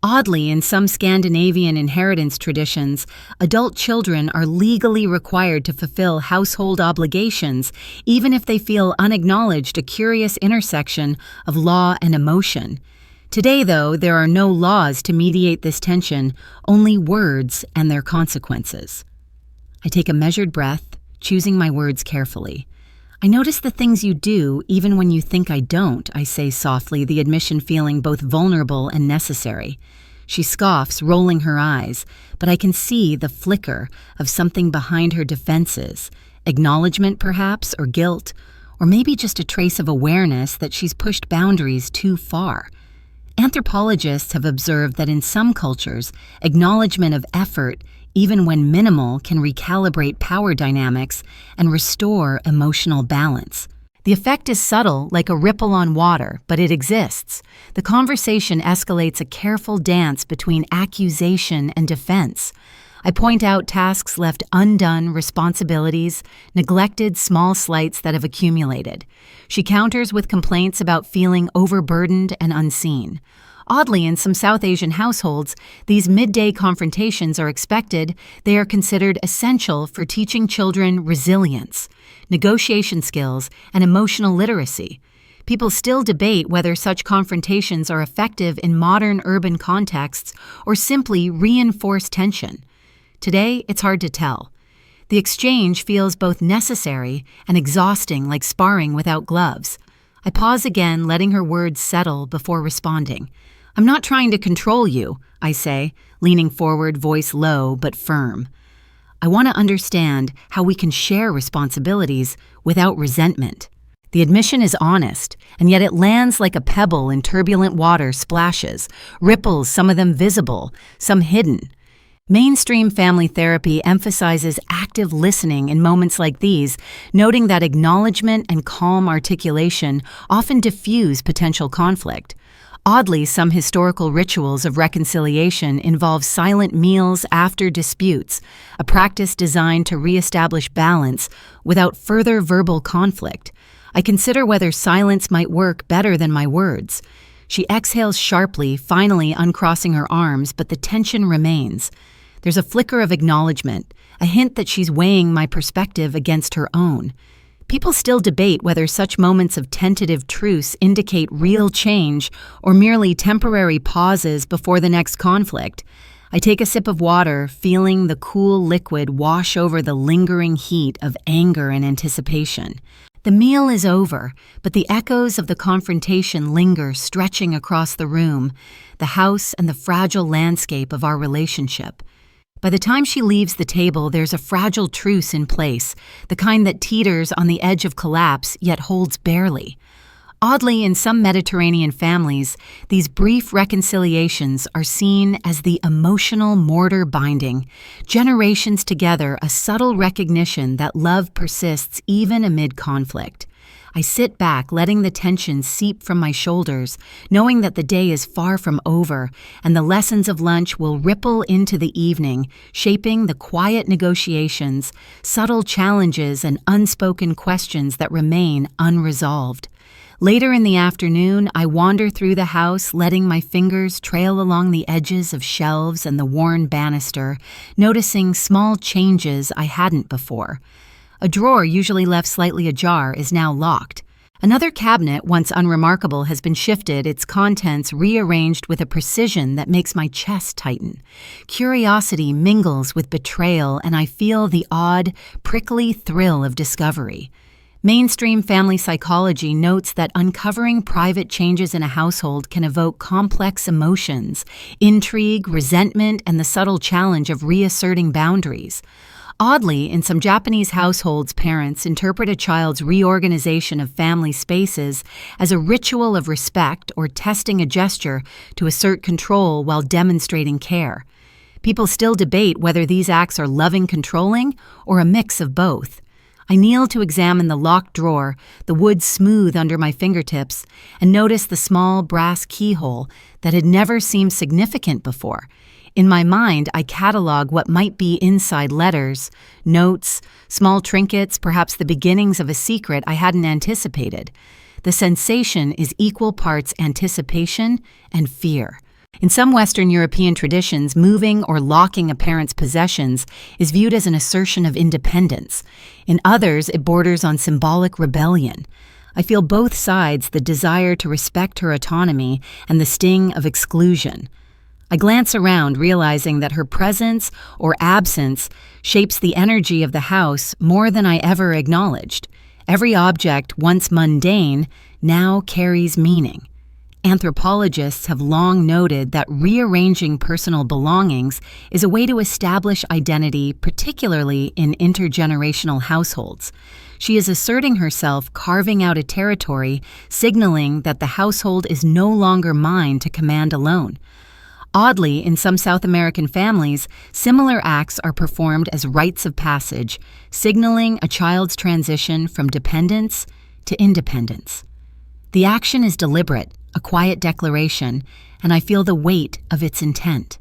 Oddly, in some Scandinavian inheritance traditions, adult children are legally required to fulfill household obligations, even if they feel unacknowledged, a curious intersection of law and emotion. Today, though, there are no laws to mediate this tension, only words and their consequences. I take a measured breath, choosing my words carefully. "I notice the things you do, even when you think I don't," I say softly, the admission feeling both vulnerable and necessary. She scoffs, rolling her eyes, but I can see the flicker of something behind her defenses. Acknowledgement, perhaps, or guilt, or maybe just a trace of awareness that she's pushed boundaries too far. Anthropologists have observed that in some cultures, acknowledgement of effort, even when minimal, can recalibrate power dynamics and restore emotional balance. The effect is subtle, like a ripple on water, but it exists. The conversation escalates a careful dance between accusation and defense. I point out tasks left undone, responsibilities, neglected small slights that have accumulated. She counters with complaints about feeling overburdened and unseen. Oddly, in some South Asian households, these midday confrontations are expected. They are considered essential for teaching children resilience, negotiation skills, and emotional literacy. People still debate whether such confrontations are effective in modern urban contexts or simply reinforce tension. Today, it's hard to tell. The exchange feels both necessary and exhausting, like sparring without gloves. I pause again, letting her words settle before responding. "I'm not trying to control you," I say, leaning forward, voice low but firm. "I want to understand how we can share responsibilities without resentment." The admission is honest, and yet it lands like a pebble in turbulent water, splashes, ripples, some of them visible, some hidden. Mainstream family therapy emphasizes active listening in moments like these, noting that acknowledgement and calm articulation often diffuse potential conflict. Oddly, some historical rituals of reconciliation involve silent meals after disputes, a practice designed to reestablish balance without further verbal conflict. I consider whether silence might work better than my words. She exhales sharply, finally uncrossing her arms, but the tension remains. There's a flicker of acknowledgement, a hint that she's weighing my perspective against her own. People still debate whether such moments of tentative truce indicate real change or merely temporary pauses before the next conflict. I take a sip of water, feeling the cool liquid wash over the lingering heat of anger and anticipation. The meal is over, but the echoes of the confrontation linger, stretching across the room, the house, and the fragile landscape of our relationship. By the time she leaves the table, there's a fragile truce in place, the kind that teeters on the edge of collapse yet holds barely. Oddly, in some Mediterranean families, these brief reconciliations are seen as the emotional mortar binding, generations together, a subtle recognition that love persists even amid conflict. I sit back, letting the tension seep from my shoulders, knowing that the day is far from over, and the lessons of lunch will ripple into the evening, shaping the quiet negotiations, subtle challenges, and unspoken questions that remain unresolved. Later in the afternoon, I wander through the house, letting my fingers trail along the edges of shelves and the worn banister, noticing small changes I hadn't before. A drawer, usually left slightly ajar, is now locked. Another cabinet, once unremarkable, has been shifted, its contents rearranged with a precision that makes my chest tighten. Curiosity mingles with betrayal, and I feel the odd, prickly thrill of discovery. Mainstream family psychology notes that uncovering private changes in a household can evoke complex emotions, intrigue, resentment, and the subtle challenge of reasserting boundaries. Oddly, in some Japanese households, parents interpret a child's reorganization of family spaces as a ritual of respect or testing a gesture to assert control while demonstrating care. People still debate whether these acts are loving controlling or a mix of both. I kneel to examine the locked drawer, the wood smooth under my fingertips, and notice the small brass keyhole that had never seemed significant before. In my mind, I catalog what might be inside: letters, notes, small trinkets, perhaps the beginnings of a secret I hadn't anticipated. The sensation is equal parts anticipation and fear. In some Western European traditions, moving or locking a parent's possessions is viewed as an assertion of independence. In others, it borders on symbolic rebellion. I feel both sides, the desire to respect her autonomy and the sting of exclusion. I glance around, realizing that her presence or absence shapes the energy of the house more than I ever acknowledged. Every object, once mundane, now carries meaning. Anthropologists have long noted that rearranging personal belongings is a way to establish identity, particularly in intergenerational households. She is asserting herself, carving out a territory, signaling that the household is no longer mine to command alone. Oddly, in some South American families, similar acts are performed as rites of passage, signaling a child's transition from dependence to independence. The action is deliberate, a quiet declaration, and I feel the weight of its intent.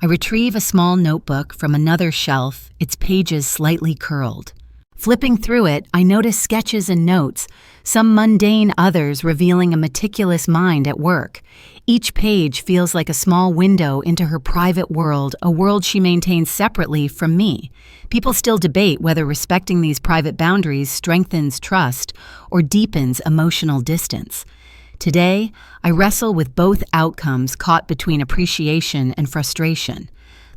I retrieve a small notebook from another shelf, its pages slightly curled. Flipping through it, I notice sketches and notes, some mundane, others revealing a meticulous mind at work. Each page feels like a small window into her private world, a world she maintains separately from me. People still debate whether respecting these private boundaries strengthens trust or deepens emotional distance. Today, I wrestle with both outcomes, caught between appreciation and frustration.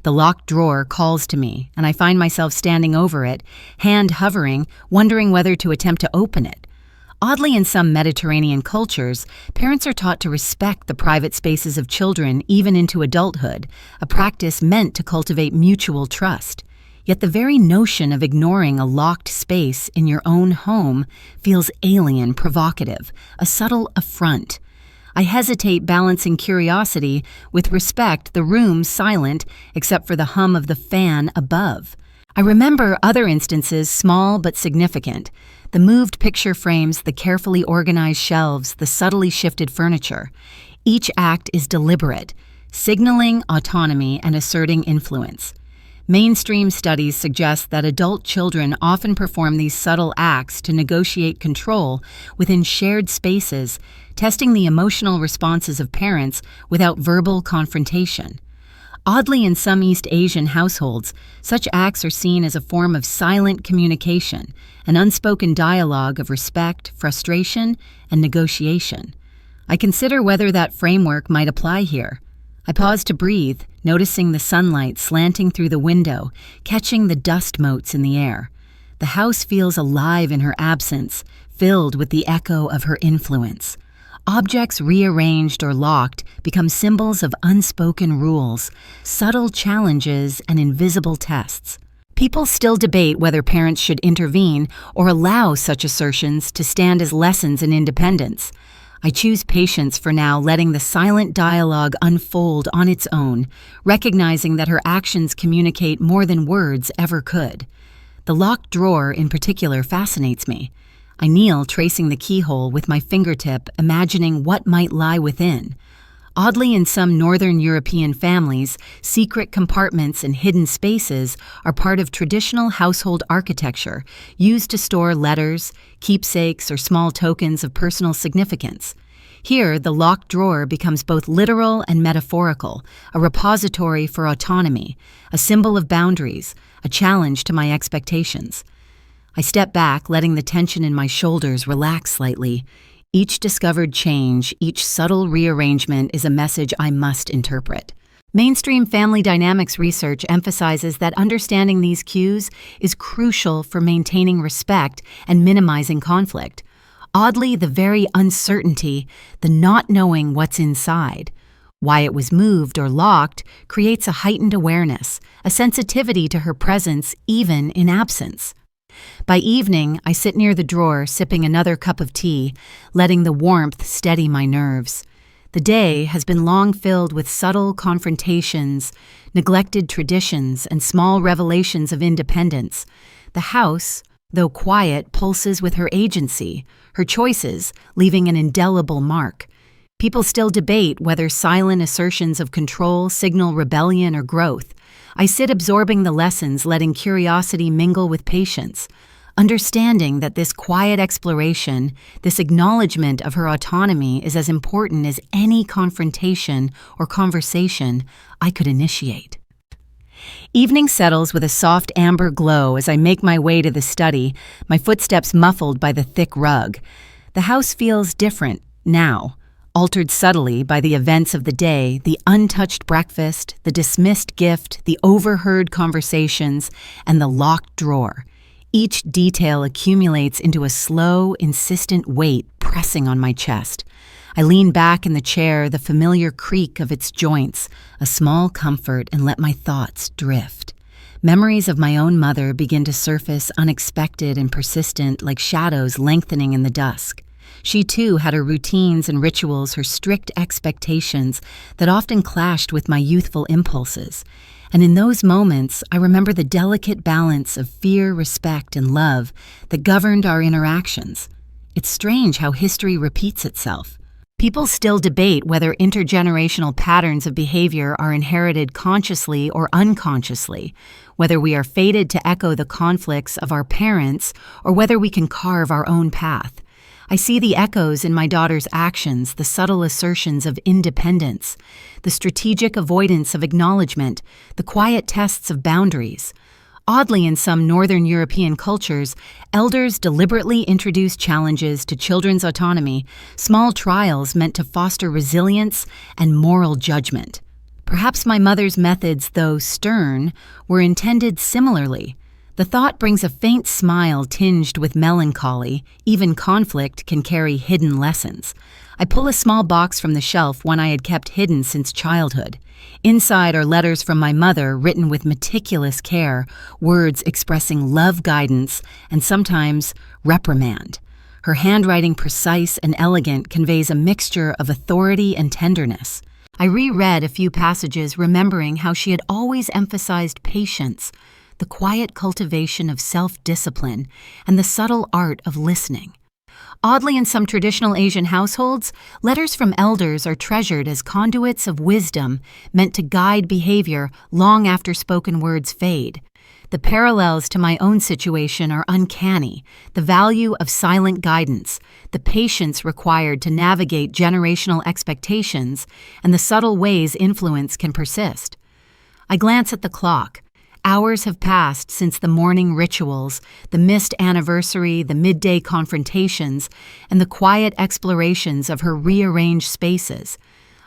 The locked drawer calls to me, and I find myself standing over it, hand hovering, wondering whether to attempt to open it. Oddly, in some Mediterranean cultures, parents are taught to respect the private spaces of children even into adulthood, a practice meant to cultivate mutual trust. Yet the very notion of ignoring a locked space in your own home feels alien, provocative, a subtle affront. I hesitate, balancing curiosity with respect, the room silent except for the hum of the fan above. I remember other instances, small but significant. The moved picture frames, the carefully organized shelves, the subtly shifted furniture. Each act is deliberate, signaling autonomy and asserting influence. Mainstream studies suggest that adult children often perform these subtle acts to negotiate control within shared spaces, testing the emotional responses of parents without verbal confrontation. Oddly, in some East Asian households, such acts are seen as a form of silent communication, an unspoken dialogue of respect, frustration, and negotiation. I consider whether that framework might apply here. I pause to breathe, noticing the sunlight slanting through the window, catching the dust motes in the air. The house feels alive in her absence, filled with the echo of her influence. Objects rearranged or locked become symbols of unspoken rules, subtle challenges, and invisible tests. People still debate whether parents should intervene or allow such assertions to stand as lessons in independence. I choose patience for now, letting the silent dialogue unfold on its own, recognizing that her actions communicate more than words ever could. The locked drawer, in particular, fascinates me. I kneel, tracing the keyhole with my fingertip, imagining what might lie within. Oddly, in some Northern European families, secret compartments and hidden spaces are part of traditional household architecture, used to store letters, keepsakes, or small tokens of personal significance. Here, the locked drawer becomes both literal and metaphorical, a repository for autonomy, a symbol of boundaries, a challenge to my expectations. I step back, letting the tension in my shoulders relax slightly. Each discovered change, each subtle rearrangement is a message I must interpret. Mainstream family dynamics research emphasizes that understanding these cues is crucial for maintaining respect and minimizing conflict. Oddly, the very uncertainty, the not knowing what's inside, why it was moved or locked, creates a heightened awareness, a sensitivity to her presence even in absence. By evening, I sit near the drawer, sipping another cup of tea, letting the warmth steady my nerves. The day has been long filled with subtle confrontations, neglected traditions, and small revelations of independence. The house, though quiet, pulses with her agency, her choices, leaving an indelible mark. People still debate whether silent assertions of control signal rebellion or growth. I sit absorbing the lessons, letting curiosity mingle with patience, understanding that this quiet exploration, this acknowledgement of her autonomy, is as important as any confrontation or conversation I could initiate. Evening settles with a soft amber glow as I make my way to the study, my footsteps muffled by the thick rug. The house feels different now, altered subtly by the events of the day, the untouched breakfast, the dismissed gift, the overheard conversations, and the locked drawer. Each detail accumulates into a slow, insistent weight pressing on my chest. I lean back in the chair, the familiar creak of its joints, a small comfort, and let my thoughts drift. Memories of my own mother begin to surface, unexpected and persistent, like shadows lengthening in the dusk. She too had her routines and rituals, her strict expectations that often clashed with my youthful impulses. And in those moments, I remember the delicate balance of fear, respect, and love that governed our interactions. It's strange how history repeats itself. People still debate whether intergenerational patterns of behavior are inherited consciously or unconsciously, whether we are fated to echo the conflicts of our parents or whether we can carve our own path. I see the echoes in my daughter's actions, the subtle assertions of independence, the strategic avoidance of acknowledgement, the quiet tests of boundaries. Oddly, in some Northern European cultures, elders deliberately introduce challenges to children's autonomy, small trials meant to foster resilience and moral judgment. Perhaps my mother's methods, though stern, were intended similarly. The thought brings a faint smile tinged with melancholy. Even conflict can carry hidden lessons. I pull a small box from the shelf, one I had kept hidden since childhood. Inside are letters from my mother written with meticulous care, words expressing love, guidance, and sometimes reprimand. Her handwriting, precise and elegant, conveys a mixture of authority and tenderness. I reread a few passages, remembering how she had always emphasized patience, the quiet cultivation of self-discipline, and the subtle art of listening. Oddly, in some traditional Asian households, letters from elders are treasured as conduits of wisdom meant to guide behavior long after spoken words fade. The parallels to my own situation are uncanny: the value of silent guidance, the patience required to navigate generational expectations, and the subtle ways influence can persist. I glance at the clock. Hours have passed since the morning rituals, the missed anniversary, the midday confrontations, and the quiet explorations of her rearranged spaces.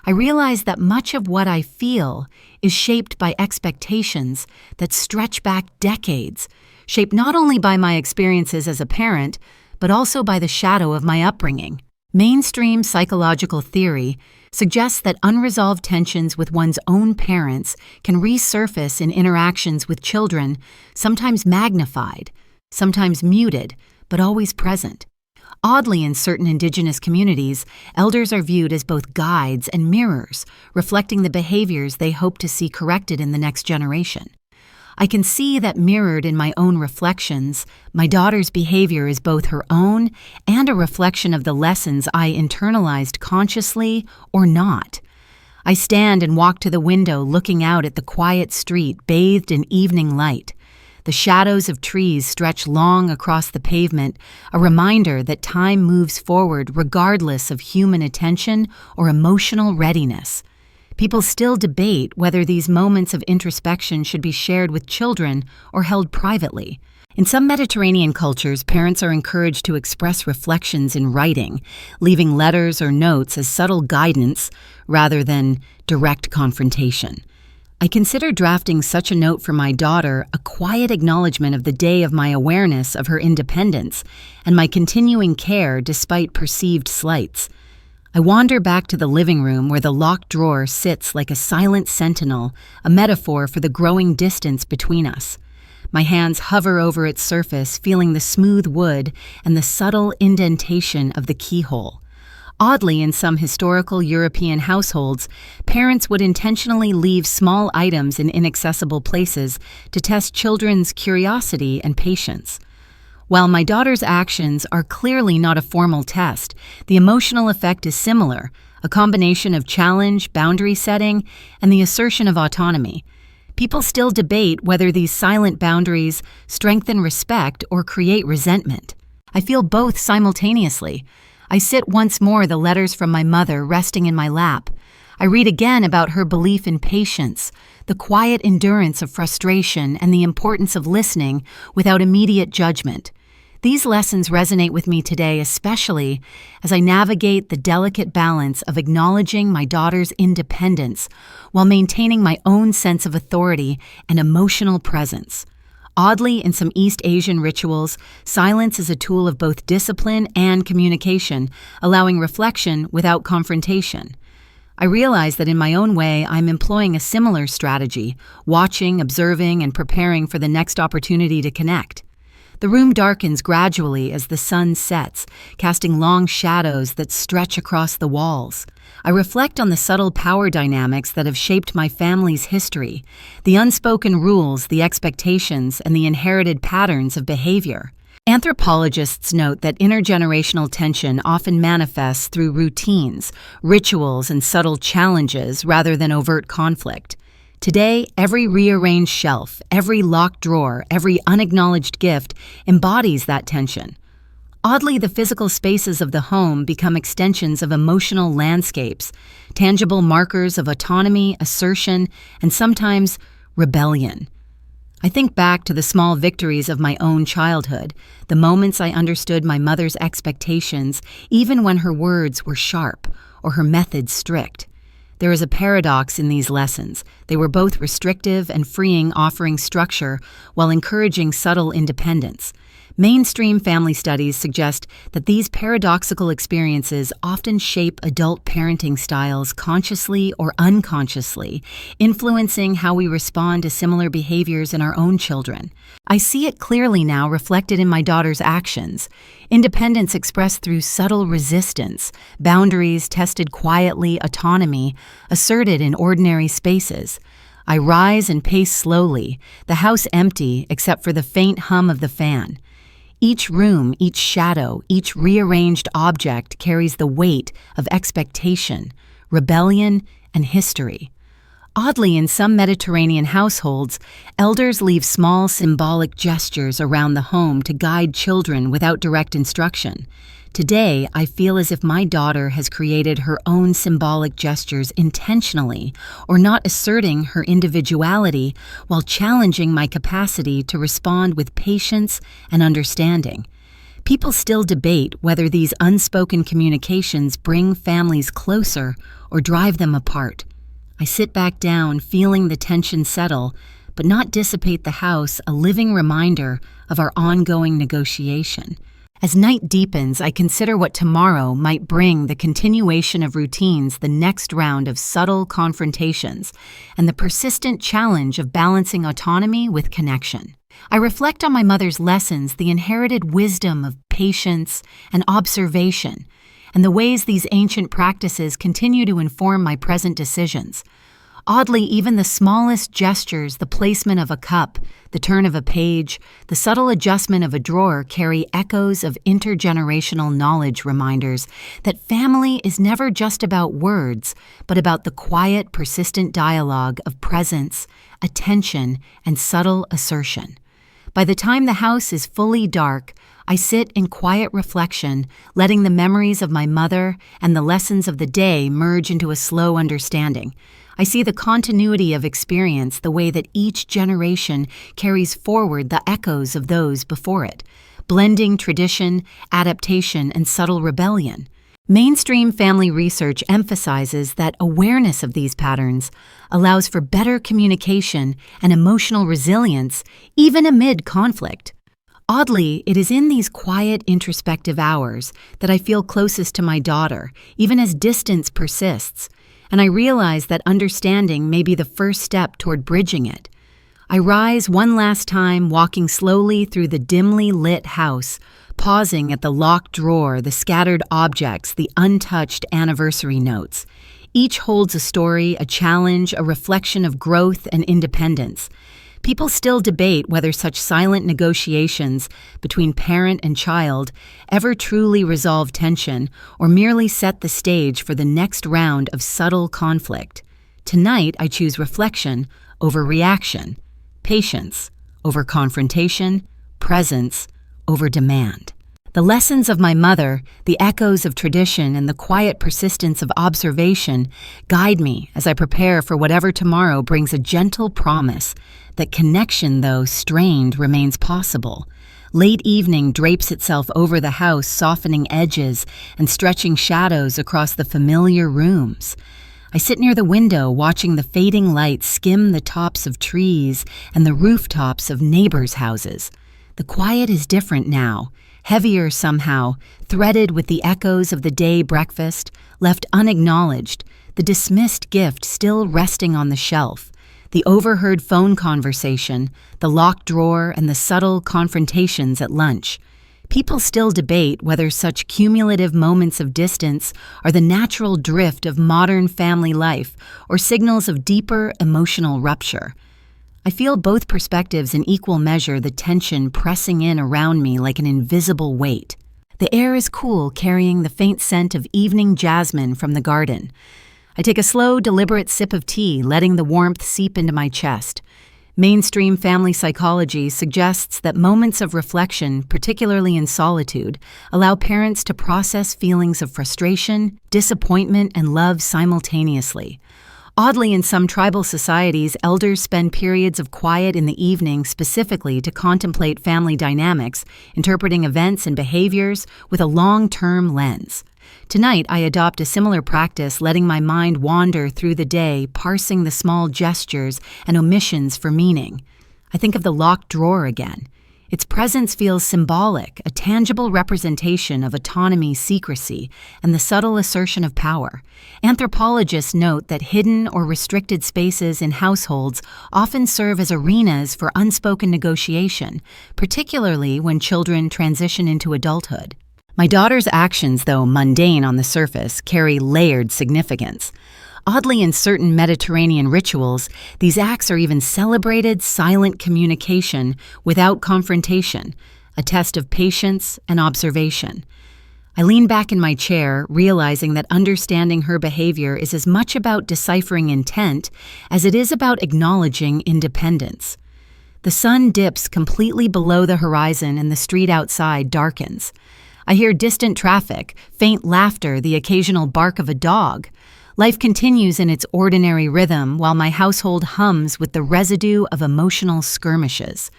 I realize that much of what I feel is shaped by expectations that stretch back decades, shaped not only by my experiences as a parent, but also by the shadow of my upbringing. Mainstream psychological theory suggests that unresolved tensions with one's own parents can resurface in interactions with children, sometimes magnified, sometimes muted, but always present. Oddly, in certain indigenous communities, elders are viewed as both guides and mirrors, reflecting the behaviors they hope to see corrected in the next generation. I can see that mirrored in my own reflections. My daughter's behavior is both her own and a reflection of the lessons I internalized consciously or not. I stand and walk to the window looking out at the quiet street bathed in evening light. The shadows of trees stretch long across the pavement, a reminder that time moves forward regardless of human attention or emotional readiness. People still debate whether these moments of introspection should be shared with children or held privately. In some Mediterranean cultures, parents are encouraged to express reflections in writing, leaving letters or notes as subtle guidance rather than direct confrontation. I consider drafting such a note for my daughter a quiet acknowledgement of the day of my awareness of her independence and my continuing care despite perceived slights. I wander back to the living room where the locked drawer sits like a silent sentinel, a metaphor for the growing distance between us. My hands hover over its surface, feeling the smooth wood and the subtle indentation of the keyhole. Oddly, in some historical European households, parents would intentionally leave small items in inaccessible places to test children's curiosity and patience. While my daughter's actions are clearly not a formal test, the emotional effect is similar, a combination of challenge, boundary setting, and the assertion of autonomy. People still debate whether these silent boundaries strengthen respect or create resentment. I feel both simultaneously. I sit once more the letters from my mother resting in my lap. I read again about her belief in patience, the quiet endurance of frustration, and the importance of listening without immediate judgment. These lessons resonate with me today, especially as I navigate the delicate balance of acknowledging my daughter's independence while maintaining my own sense of authority and emotional presence. Oddly, in some East Asian rituals, silence is a tool of both discipline and communication, allowing reflection without confrontation. I realize that in my own way, I'm employing a similar strategy, watching, observing, and preparing for the next opportunity to connect. The room darkens gradually as the sun sets, casting long shadows that stretch across the walls. I reflect on the subtle power dynamics that have shaped my family's history, the unspoken rules, the expectations, and the inherited patterns of behavior. Anthropologists note that intergenerational tension often manifests through routines, rituals, and subtle challenges rather than overt conflict. Today, every rearranged shelf, every locked drawer, every unacknowledged gift embodies that tension. Oddly, the physical spaces of the home become extensions of emotional landscapes, tangible markers of autonomy, assertion, and sometimes rebellion. I think back to the small victories of my own childhood, the moments I understood my mother's expectations, even when her words were sharp or her methods strict. There is a paradox in these lessons. They were both restrictive and freeing, offering structure while encouraging subtle independence. Mainstream family studies suggest that these paradoxical experiences often shape adult parenting styles consciously or unconsciously, influencing how we respond to similar behaviors in our own children. I see it clearly now reflected in my daughter's actions. Independence expressed through subtle resistance, boundaries tested quietly, autonomy asserted in ordinary spaces. I rise and pace slowly, the house empty except for the faint hum of the fan. Each room, each shadow, each rearranged object carries the weight of expectation, rebellion, and history. Oddly, in some Mediterranean households, elders leave small symbolic gestures around the home to guide children without direct instruction. Today, I feel as if my daughter has created her own symbolic gestures intentionally, or not asserting her individuality while challenging my capacity to respond with patience and understanding. People still debate whether these unspoken communications bring families closer or drive them apart. I sit back down, feeling the tension settle, but not dissipate the house, a living reminder of our ongoing negotiation. As night deepens, I consider what tomorrow might bring: the continuation of routines, the next round of subtle confrontations, and the persistent challenge of balancing autonomy with connection. I reflect on my mother's lessons, the inherited wisdom of patience and observation, and the ways these ancient practices continue to inform my present decisions. Oddly, even the smallest gestures, the placement of a cup, the turn of a page, the subtle adjustment of a drawer, carry echoes of intergenerational knowledge, reminders that family is never just about words, but about the quiet, persistent dialogue of presence, attention, and subtle assertion. By the time the house is fully dark, I sit in quiet reflection, letting the memories of my mother and the lessons of the day merge into a slow understanding. I see the continuity of experience, the way that each generation carries forward the echoes of those before it, blending tradition, adaptation, and subtle rebellion. Mainstream family research emphasizes that awareness of these patterns allows for better communication and emotional resilience, even amid conflict. Oddly, it is in these quiet, introspective hours that I feel closest to my daughter, even as distance persists, and I realize that understanding may be the first step toward bridging it. I rise one last time, walking slowly through the dimly lit house, pausing at the locked drawer, the scattered objects, the untouched anniversary notes. Each holds a story, a challenge, a reflection of growth and independence. People still debate whether such silent negotiations between parent and child ever truly resolve tension or merely set the stage for the next round of subtle conflict. Tonight, I choose reflection over reaction, patience over confrontation, presence over demand. The lessons of my mother, the echoes of tradition, and the quiet persistence of observation guide me as I prepare for whatever tomorrow brings, a gentle promise that connection, though strained, remains possible. Late evening drapes itself over the house, softening edges and stretching shadows across the familiar rooms. I sit near the window, watching the fading light skim the tops of trees and the rooftops of neighbors' houses. The quiet is different now, heavier somehow, threaded with the echoes of the day breakfast, left unacknowledged, the dismissed gift still resting on the shelf, the overheard phone conversation, the locked drawer, and the subtle confrontations at lunch. People still debate whether such cumulative moments of distance are the natural drift of modern family life or signals of deeper emotional rupture. I feel both perspectives in equal measure, the tension pressing in around me like an invisible weight. The air is cool, carrying the faint scent of evening jasmine from the garden. I take a slow, deliberate sip of tea, letting the warmth seep into my chest. Mainstream family psychology suggests that moments of reflection, particularly in solitude, allow parents to process feelings of frustration, disappointment, and love simultaneously. Oddly, in some tribal societies, elders spend periods of quiet in the evening specifically to contemplate family dynamics, interpreting events and behaviors with a long-term lens. Tonight, I adopt a similar practice, letting my mind wander through the day, parsing the small gestures and omissions for meaning. I think of the locked drawer again. Its presence feels symbolic, a tangible representation of autonomy, secrecy, and the subtle assertion of power. Anthropologists note that hidden or restricted spaces in households often serve as arenas for unspoken negotiation, particularly when children transition into adulthood. My daughter's actions, though mundane on the surface, carry layered significance. Oddly, in certain Mediterranean rituals, these acts are even celebrated silent communication without confrontation, a test of patience and observation. I lean back in my chair, realizing that understanding her behavior is as much about deciphering intent as it is about acknowledging independence. The sun dips completely below the horizon and the street outside darkens. I hear distant traffic, faint laughter, the occasional bark of a dog. Life continues in its ordinary rhythm while my household hums with the residue of emotional skirmishes.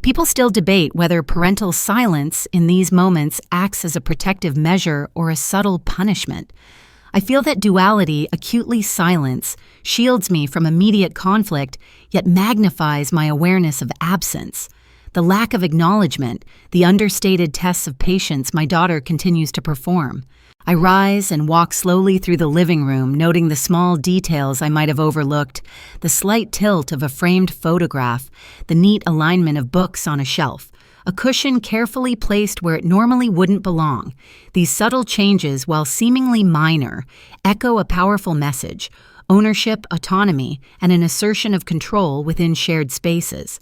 People still debate whether parental silence in these moments acts as a protective measure or a subtle punishment. I feel that duality, acutely silence, shields me from immediate conflict, yet magnifies my awareness of absence. The lack of acknowledgement, the understated tests of patience my daughter continues to perform. I rise and walk slowly through the living room, noting the small details I might have overlooked, the slight tilt of a framed photograph, the neat alignment of books on a shelf, a cushion carefully placed where it normally wouldn't belong. These subtle changes, while seemingly minor, echo a powerful message: ownership, autonomy, and an assertion of control within shared spaces.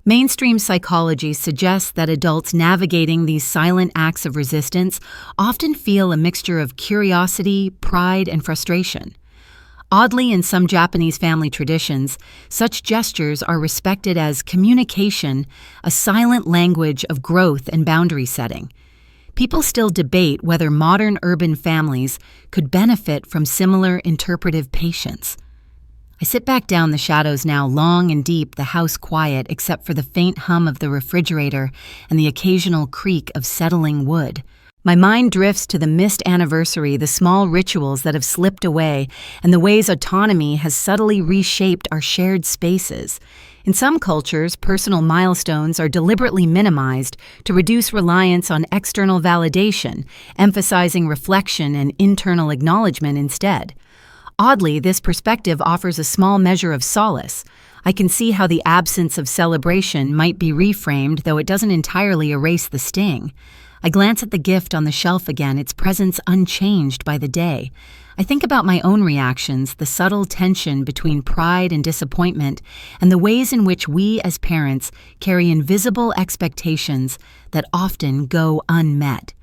Mainstream psychology suggests that adults navigating these silent acts of resistance often feel a mixture of curiosity, pride, and frustration. Oddly, in some Japanese family traditions, such gestures are respected as communication, a silent language of growth and boundary setting. People still debate whether modern urban families could benefit from similar interpretive patience. I sit back down the shadows now, long and deep, the house quiet except for the faint hum of the refrigerator and the occasional creak of settling wood. My mind drifts to the missed anniversary, the small rituals that have slipped away, and the ways autonomy has subtly reshaped our shared spaces. In some cultures, personal milestones are deliberately minimized to reduce reliance on external validation, emphasizing reflection and internal acknowledgement instead. Oddly, this perspective offers a small measure of solace. I can see how the absence of celebration might be reframed, though it doesn't entirely erase the sting. I glance at the gift on the shelf again, its presence unchanged by the day. I think about my own reactions, the subtle tension between pride and disappointment, and the ways in which we as parents carry invisible expectations that often go unmet.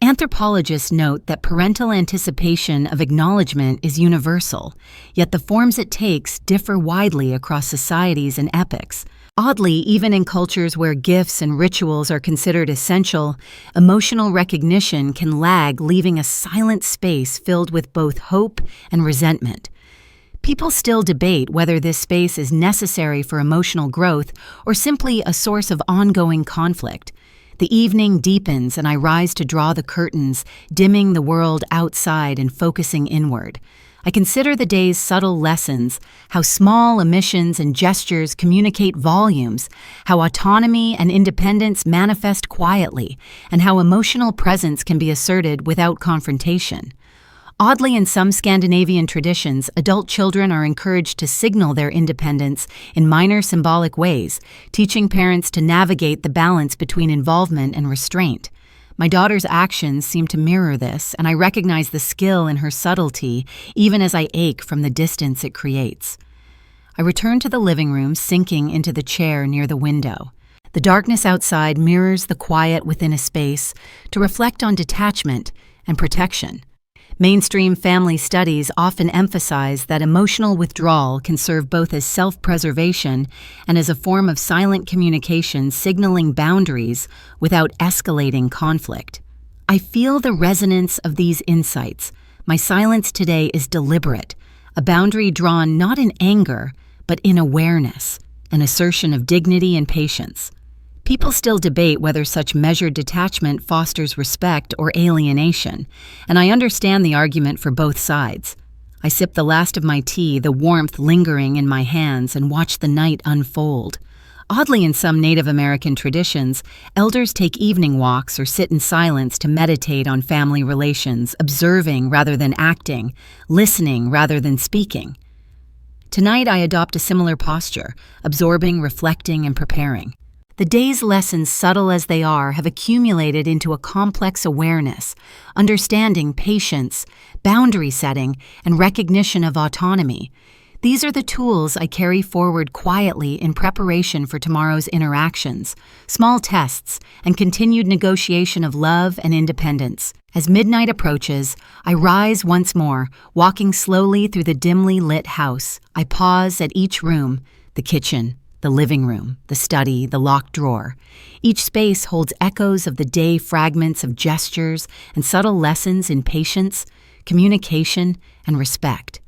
Anthropologists note that parental anticipation of acknowledgement is universal, yet the forms it takes differ widely across societies and epochs. Oddly, even in cultures where gifts and rituals are considered essential, emotional recognition can lag, leaving a silent space filled with both hope and resentment. People still debate whether this space is necessary for emotional growth or simply a source of ongoing conflict. The evening deepens and I rise to draw the curtains, dimming the world outside and focusing inward. I consider the day's subtle lessons, how small omissions and gestures communicate volumes, how autonomy and independence manifest quietly, and how emotional presence can be asserted without confrontation. Oddly, in some Scandinavian traditions, adult children are encouraged to signal their independence in minor symbolic ways, teaching parents to navigate the balance between involvement and restraint. My daughter's actions seem to mirror this, and I recognize the skill in her subtlety, even as I ache from the distance it creates. I return to the living room, sinking into the chair near the window. The darkness outside mirrors the quiet within a space to reflect on detachment and protection. Mainstream family studies often emphasize that emotional withdrawal can serve both as self-preservation and as a form of silent communication signaling boundaries without escalating conflict. I feel the resonance of these insights. My silence today is deliberate, a boundary drawn not in anger, but in awareness, an assertion of dignity and patience. People still debate whether such measured detachment fosters respect or alienation, and I understand the argument for both sides. I sip the last of my tea, the warmth lingering in my hands, and watch the night unfold. Oddly, in some Native American traditions, elders take evening walks or sit in silence to meditate on family relations, observing rather than acting, listening rather than speaking. Tonight I adopt a similar posture, absorbing, reflecting, and preparing. The day's lessons, subtle as they are, have accumulated into a complex awareness, understanding, patience, boundary setting, and recognition of autonomy. These are the tools I carry forward quietly in preparation for tomorrow's interactions, small tests, and continued negotiation of love and independence. As midnight approaches, I rise once more, walking slowly through the dimly lit house. I pause at each room, the kitchen, the living room, the study, the locked drawer. Each space holds echoes of the day, fragments of gestures and subtle lessons in patience, communication, and respect.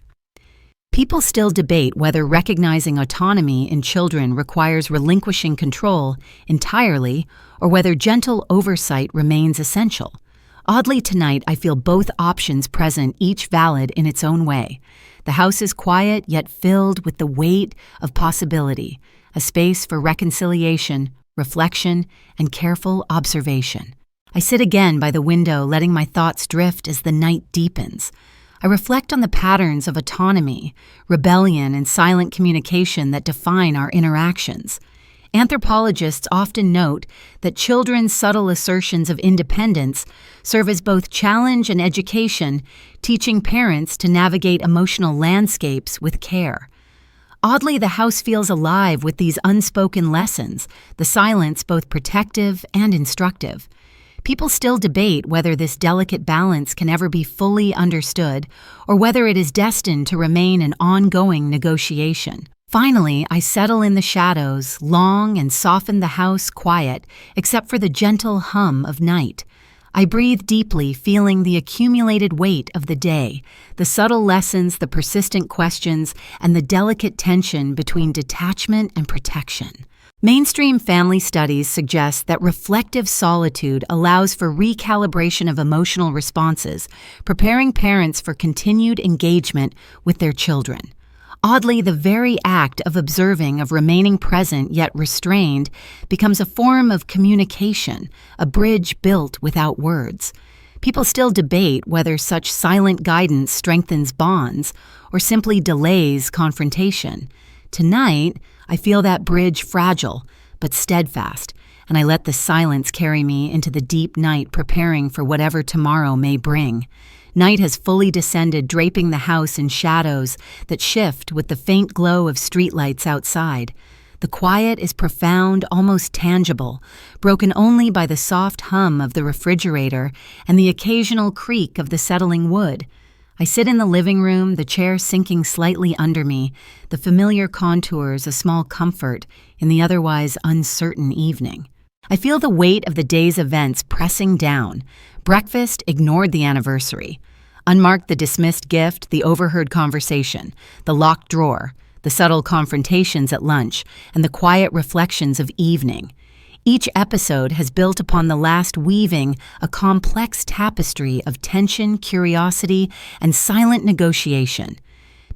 People still debate whether recognizing autonomy in children requires relinquishing control entirely or whether gentle oversight remains essential. Oddly, tonight I feel both options present, each valid in its own way. The house is quiet yet filled with the weight of possibility, a space for reconciliation, reflection, and careful observation. I sit again by the window, letting my thoughts drift as the night deepens. I reflect on the patterns of autonomy, rebellion, and silent communication that define our interactions. Anthropologists often note that children's subtle assertions of independence serve as both challenge and education, teaching parents to navigate emotional landscapes with care. Oddly, the house feels alive with these unspoken lessons, the silence both protective and instructive. People still debate whether this delicate balance can ever be fully understood or whether it is destined to remain an ongoing negotiation. Finally, I settle in the shadows, long and soften the house quiet, except for the gentle hum of night. I breathe deeply, feeling the accumulated weight of the day, the subtle lessons, the persistent questions, and the delicate tension between detachment and protection. Mainstream family studies suggest that reflective solitude allows for recalibration of emotional responses, preparing parents for continued engagement with their children. Oddly, the very act of observing, of remaining present yet restrained, becomes a form of communication, a bridge built without words. People still debate whether such silent guidance strengthens bonds or simply delays confrontation. Tonight, I feel that bridge fragile but steadfast, and I let the silence carry me into the deep night, preparing for whatever tomorrow may bring. Night has fully descended, draping the house in shadows that shift with the faint glow of streetlights outside. The quiet is profound, almost tangible, broken only by the soft hum of the refrigerator and the occasional creak of the settling wood. I sit in the living room, the chair sinking slightly under me, the familiar contours a small comfort in the otherwise uncertain evening. I feel the weight of the day's events pressing down. Breakfast ignored the anniversary. Unmarked the dismissed gift, the overheard conversation, the locked drawer, the subtle confrontations at lunch, and the quiet reflections of evening. Each episode has built upon the last, weaving a complex tapestry of tension, curiosity, and silent negotiation.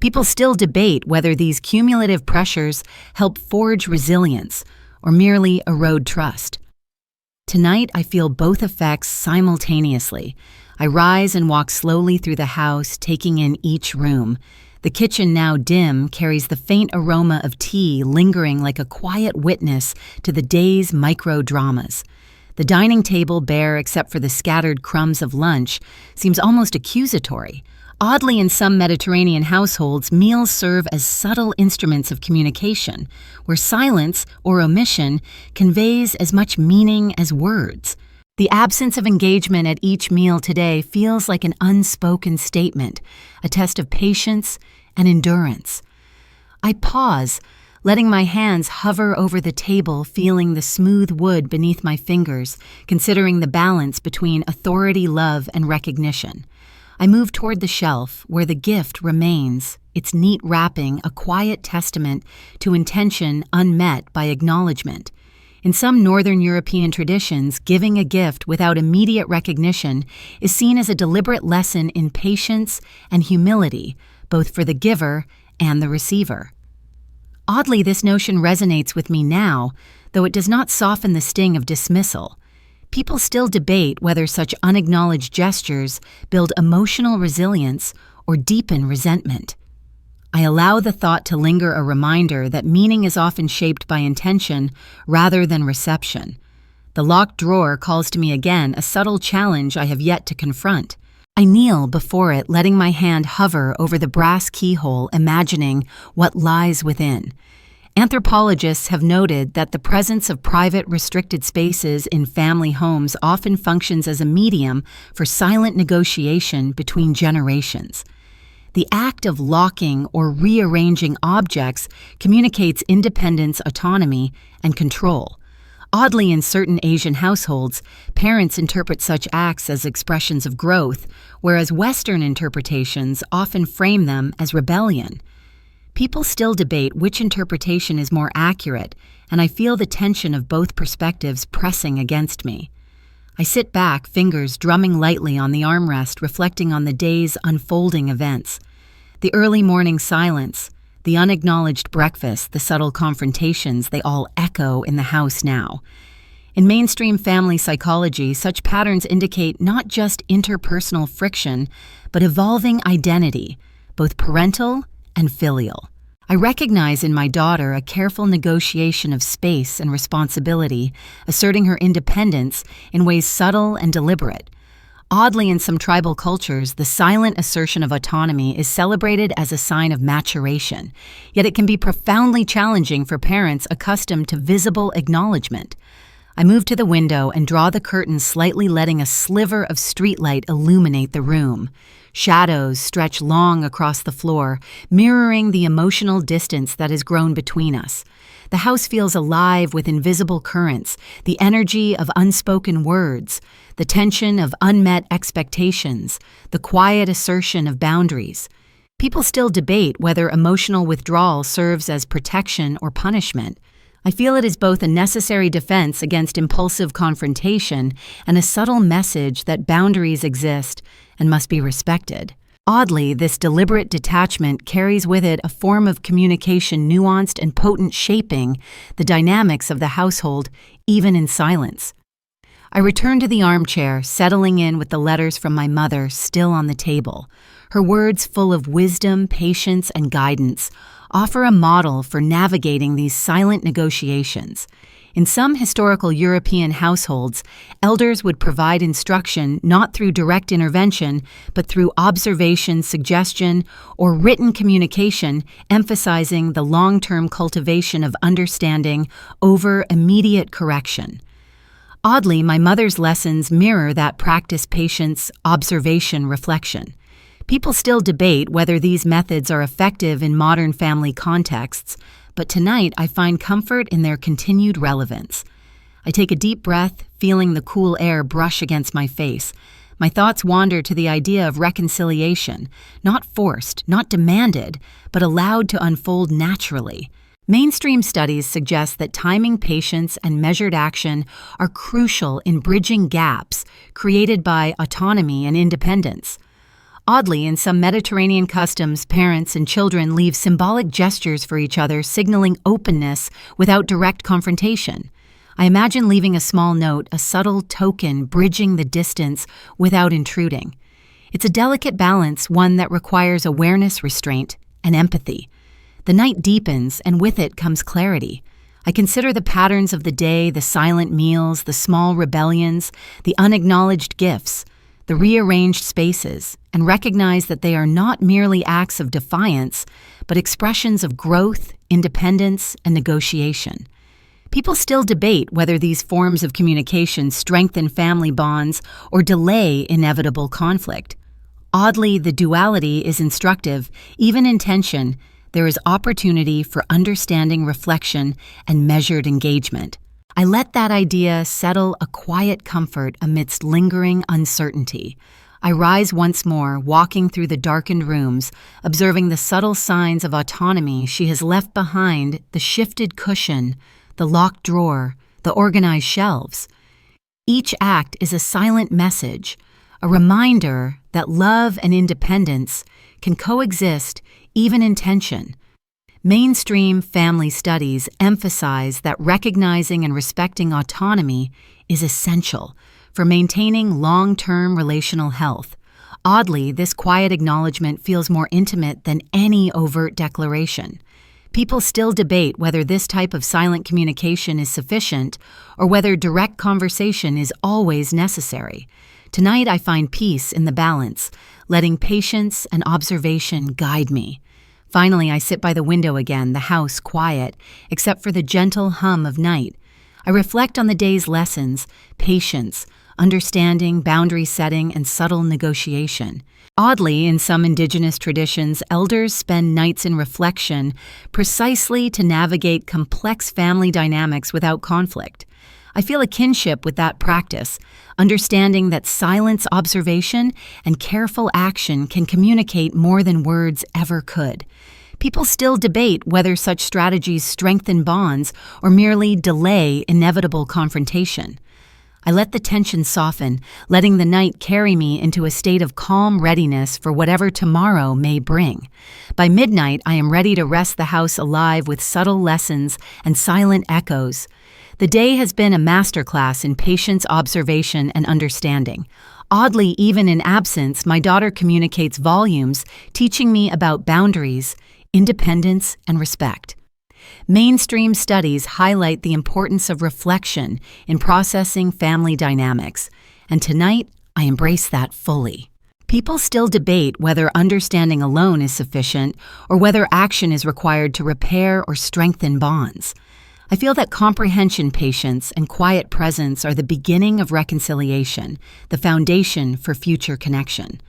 People still debate whether these cumulative pressures help forge resilience or merely erode trust. Tonight, I feel both effects simultaneously. I rise and walk slowly through the house, taking in each room. The kitchen, now dim, carries the faint aroma of tea, lingering like a quiet witness to the day's micro-dramas. The dining table, bare except for the scattered crumbs of lunch, seems almost accusatory. Oddly, in some Mediterranean households, meals serve as subtle instruments of communication, where silence or omission conveys as much meaning as words. The absence of engagement at each meal today feels like an unspoken statement, a test of patience and endurance. I pause, letting my hands hover over the table, feeling the smooth wood beneath my fingers, considering the balance between authority, love, and recognition. I move toward the shelf, where the gift remains, its neat wrapping a quiet testament to intention unmet by acknowledgement. In some Northern European traditions, giving a gift without immediate recognition is seen as a deliberate lesson in patience and humility, both for the giver and the receiver. Oddly, this notion resonates with me now, though it does not soften the sting of dismissal. People still debate whether such unacknowledged gestures build emotional resilience or deepen resentment. I allow the thought to linger, a reminder that meaning is often shaped by intention rather than reception. The locked drawer calls to me again, a subtle challenge I have yet to confront. I kneel before it, letting my hand hover over the brass keyhole, imagining what lies within. Anthropologists have noted that the presence of private, restricted spaces in family homes often functions as a medium for silent negotiation between generations. The act of locking or rearranging objects communicates independence, autonomy, and control. Oddly, in certain Asian households, parents interpret such acts as expressions of growth, whereas Western interpretations often frame them as rebellion. People still debate which interpretation is more accurate, and I feel the tension of both perspectives pressing against me. I sit back, fingers drumming lightly on the armrest, reflecting on the day's unfolding events. The early morning silence, the unacknowledged breakfast, the subtle confrontations, they all echo in the house now. In mainstream family psychology, such patterns indicate not just interpersonal friction, but evolving identity, both parental and filial. I recognize in my daughter a careful negotiation of space and responsibility, asserting her independence in ways subtle and deliberate. Oddly, in some tribal cultures, the silent assertion of autonomy is celebrated as a sign of maturation, yet it can be profoundly challenging for parents accustomed to visible acknowledgement. I move to the window and draw the curtains slightly, letting a sliver of streetlight illuminate the room. Shadows stretch long across the floor, mirroring the emotional distance that has grown between us. The house feels alive with invisible currents, the energy of unspoken words, the tension of unmet expectations, the quiet assertion of boundaries. People still debate whether emotional withdrawal serves as protection or punishment. I feel it is both a necessary defense against impulsive confrontation and a subtle message that boundaries exist and must be respected. Oddly, this deliberate detachment carries with it a form of communication nuanced and potent, shaping the dynamics of the household, even in silence. I return to the armchair, settling in with the letters from my mother still on the table. Her words, full of wisdom, patience, and guidance, offer a model for navigating these silent negotiations. In some historical European households, elders would provide instruction not through direct intervention, but through observation, suggestion, or written communication, emphasizing the long-term cultivation of understanding over immediate correction. Oddly, my mother's lessons mirror that practice: patience, observation, reflection. People still debate whether these methods are effective in modern family contexts, but tonight I find comfort in their continued relevance. I take a deep breath, feeling the cool air brush against my face. My thoughts wander to the idea of reconciliation, not forced, not demanded, but allowed to unfold naturally. Mainstream studies suggest that timing, patience, and measured action are crucial in bridging gaps created by autonomy and independence. Oddly, in some Mediterranean customs, parents and children leave symbolic gestures for each other, signaling openness without direct confrontation. I imagine leaving a small note, a subtle token bridging the distance without intruding. It's a delicate balance, one that requires awareness, restraint, and empathy. The night deepens, and with it comes clarity. I consider the patterns of the day, the silent meals, the small rebellions, the unacknowledged gifts, the rearranged spaces, and recognize that they are not merely acts of defiance, but expressions of growth, independence, and negotiation. People still debate whether these forms of communication strengthen family bonds or delay inevitable conflict. Oddly, the duality is instructive. Even in tension, there is opportunity for understanding, reflection, and measured engagement. I let that idea settle, a quiet comfort amidst lingering uncertainty. I rise once more, walking through the darkened rooms, observing the subtle signs of autonomy she has left behind: the shifted cushion, the locked drawer, the organized shelves. Each act is a silent message, a reminder that love and independence can coexist even in tension. Mainstream family studies emphasize that recognizing and respecting autonomy is essential for maintaining long-term relational health. Oddly, this quiet acknowledgement feels more intimate than any overt declaration. People still debate whether this type of silent communication is sufficient or whether direct conversation is always necessary. Tonight I find peace in the balance, letting patience and observation guide me. Finally, I sit by the window again, the house quiet, except for the gentle hum of night. I reflect on the day's lessons: patience, understanding, boundary setting, and subtle negotiation. Oddly, in some indigenous traditions, elders spend nights in reflection precisely to navigate complex family dynamics without conflict. I feel a kinship with that practice, understanding that silence, observation, and careful action can communicate more than words ever could. People still debate whether such strategies strengthen bonds or merely delay inevitable confrontation. I let the tension soften, letting the night carry me into a state of calm readiness for whatever tomorrow may bring. By midnight, I am ready to rest the house alive with subtle lessons and silent echoes. The day has been a masterclass in patience, observation, and understanding. Oddly, even in absence, my daughter communicates volumes, teaching me about boundaries, independence, and respect. Mainstream studies highlight the importance of reflection in processing family dynamics, and tonight I embrace that fully. People still debate whether understanding alone is sufficient or whether action is required to repair or strengthen bonds. I feel that comprehension, patience, and quiet presence are the beginning of reconciliation, the foundation for future connection.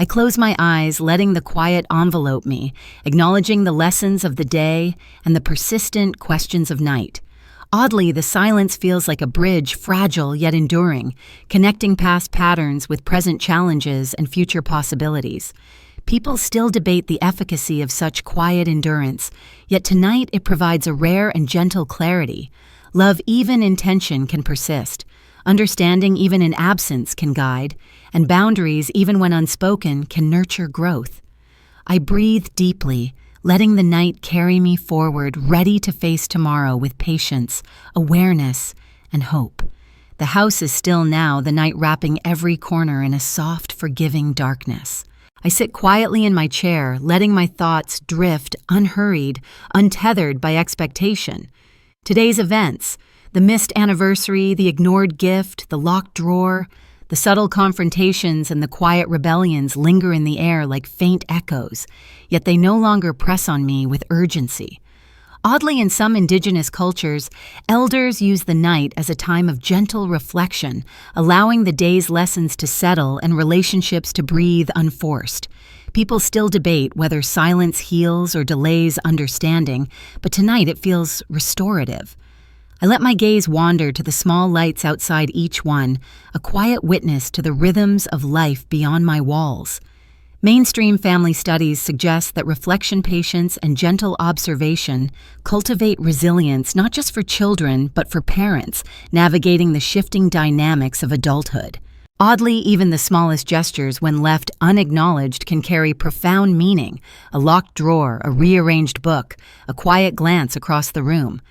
I close my eyes, letting the quiet envelope me, acknowledging the lessons of the day and the persistent questions of night. Oddly, the silence feels like a bridge, fragile yet enduring, connecting past patterns with present challenges and future possibilities. People still debate the efficacy of such quiet endurance, yet tonight it provides a rare and gentle clarity. Love, even in tension, can persist. Understanding, even in absence, can guide, and boundaries, even when unspoken, can nurture growth. I breathe deeply, letting the night carry me forward, ready to face tomorrow with patience, awareness, and hope. The house is still now, the night wrapping every corner in a soft, forgiving darkness. I sit quietly in my chair, letting my thoughts drift, unhurried, untethered by expectation. Today's events, the missed anniversary, the ignored gift, the locked drawer, the subtle confrontations and the quiet rebellions linger in the air like faint echoes, yet they no longer press on me with urgency. Oddly, in some indigenous cultures, elders use the night as a time of gentle reflection, allowing the day's lessons to settle and relationships to breathe unforced. People still debate whether silence heals or delays understanding, but tonight it feels restorative. I let my gaze wander to the small lights outside each one, a quiet witness to the rhythms of life beyond my walls. Mainstream family studies suggest that reflection, patience, and gentle observation cultivate resilience not just for children, but for parents, navigating the shifting dynamics of adulthood. Oddly, even the smallest gestures, when left unacknowledged, can carry profound meaning: a locked drawer, a rearranged book, a quiet glance across the room.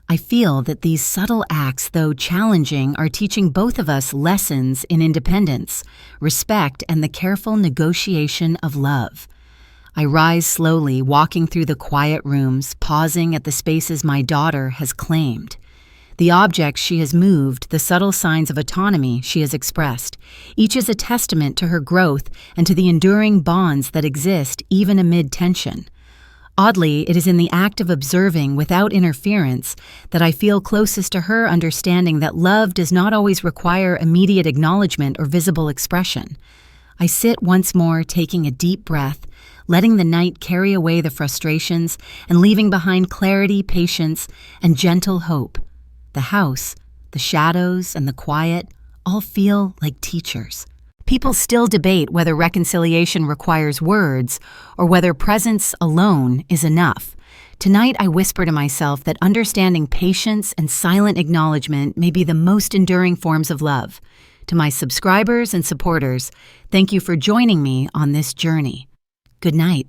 I feel that these subtle acts, though challenging, are teaching both of us lessons in independence, respect, and the careful negotiation of love. I rise slowly, walking through the quiet rooms, pausing at the spaces my daughter has claimed. The objects she has moved, the subtle signs of autonomy she has expressed, each is a testament to her growth and to the enduring bonds that exist even amid tension. Oddly, it is in the act of observing without interference that I feel closest to her, understanding that love does not always require immediate acknowledgement or visible expression. I sit once more, taking a deep breath, letting the night carry away the frustrations and leaving behind clarity, patience, and gentle hope. The house, the shadows, and the quiet all feel like teachers. People still debate whether reconciliation requires words or whether presence alone is enough. Tonight, I whisper to myself that understanding patience and silent acknowledgement may be the most enduring forms of love. To my subscribers and supporters, thank you for joining me on this journey. Good night.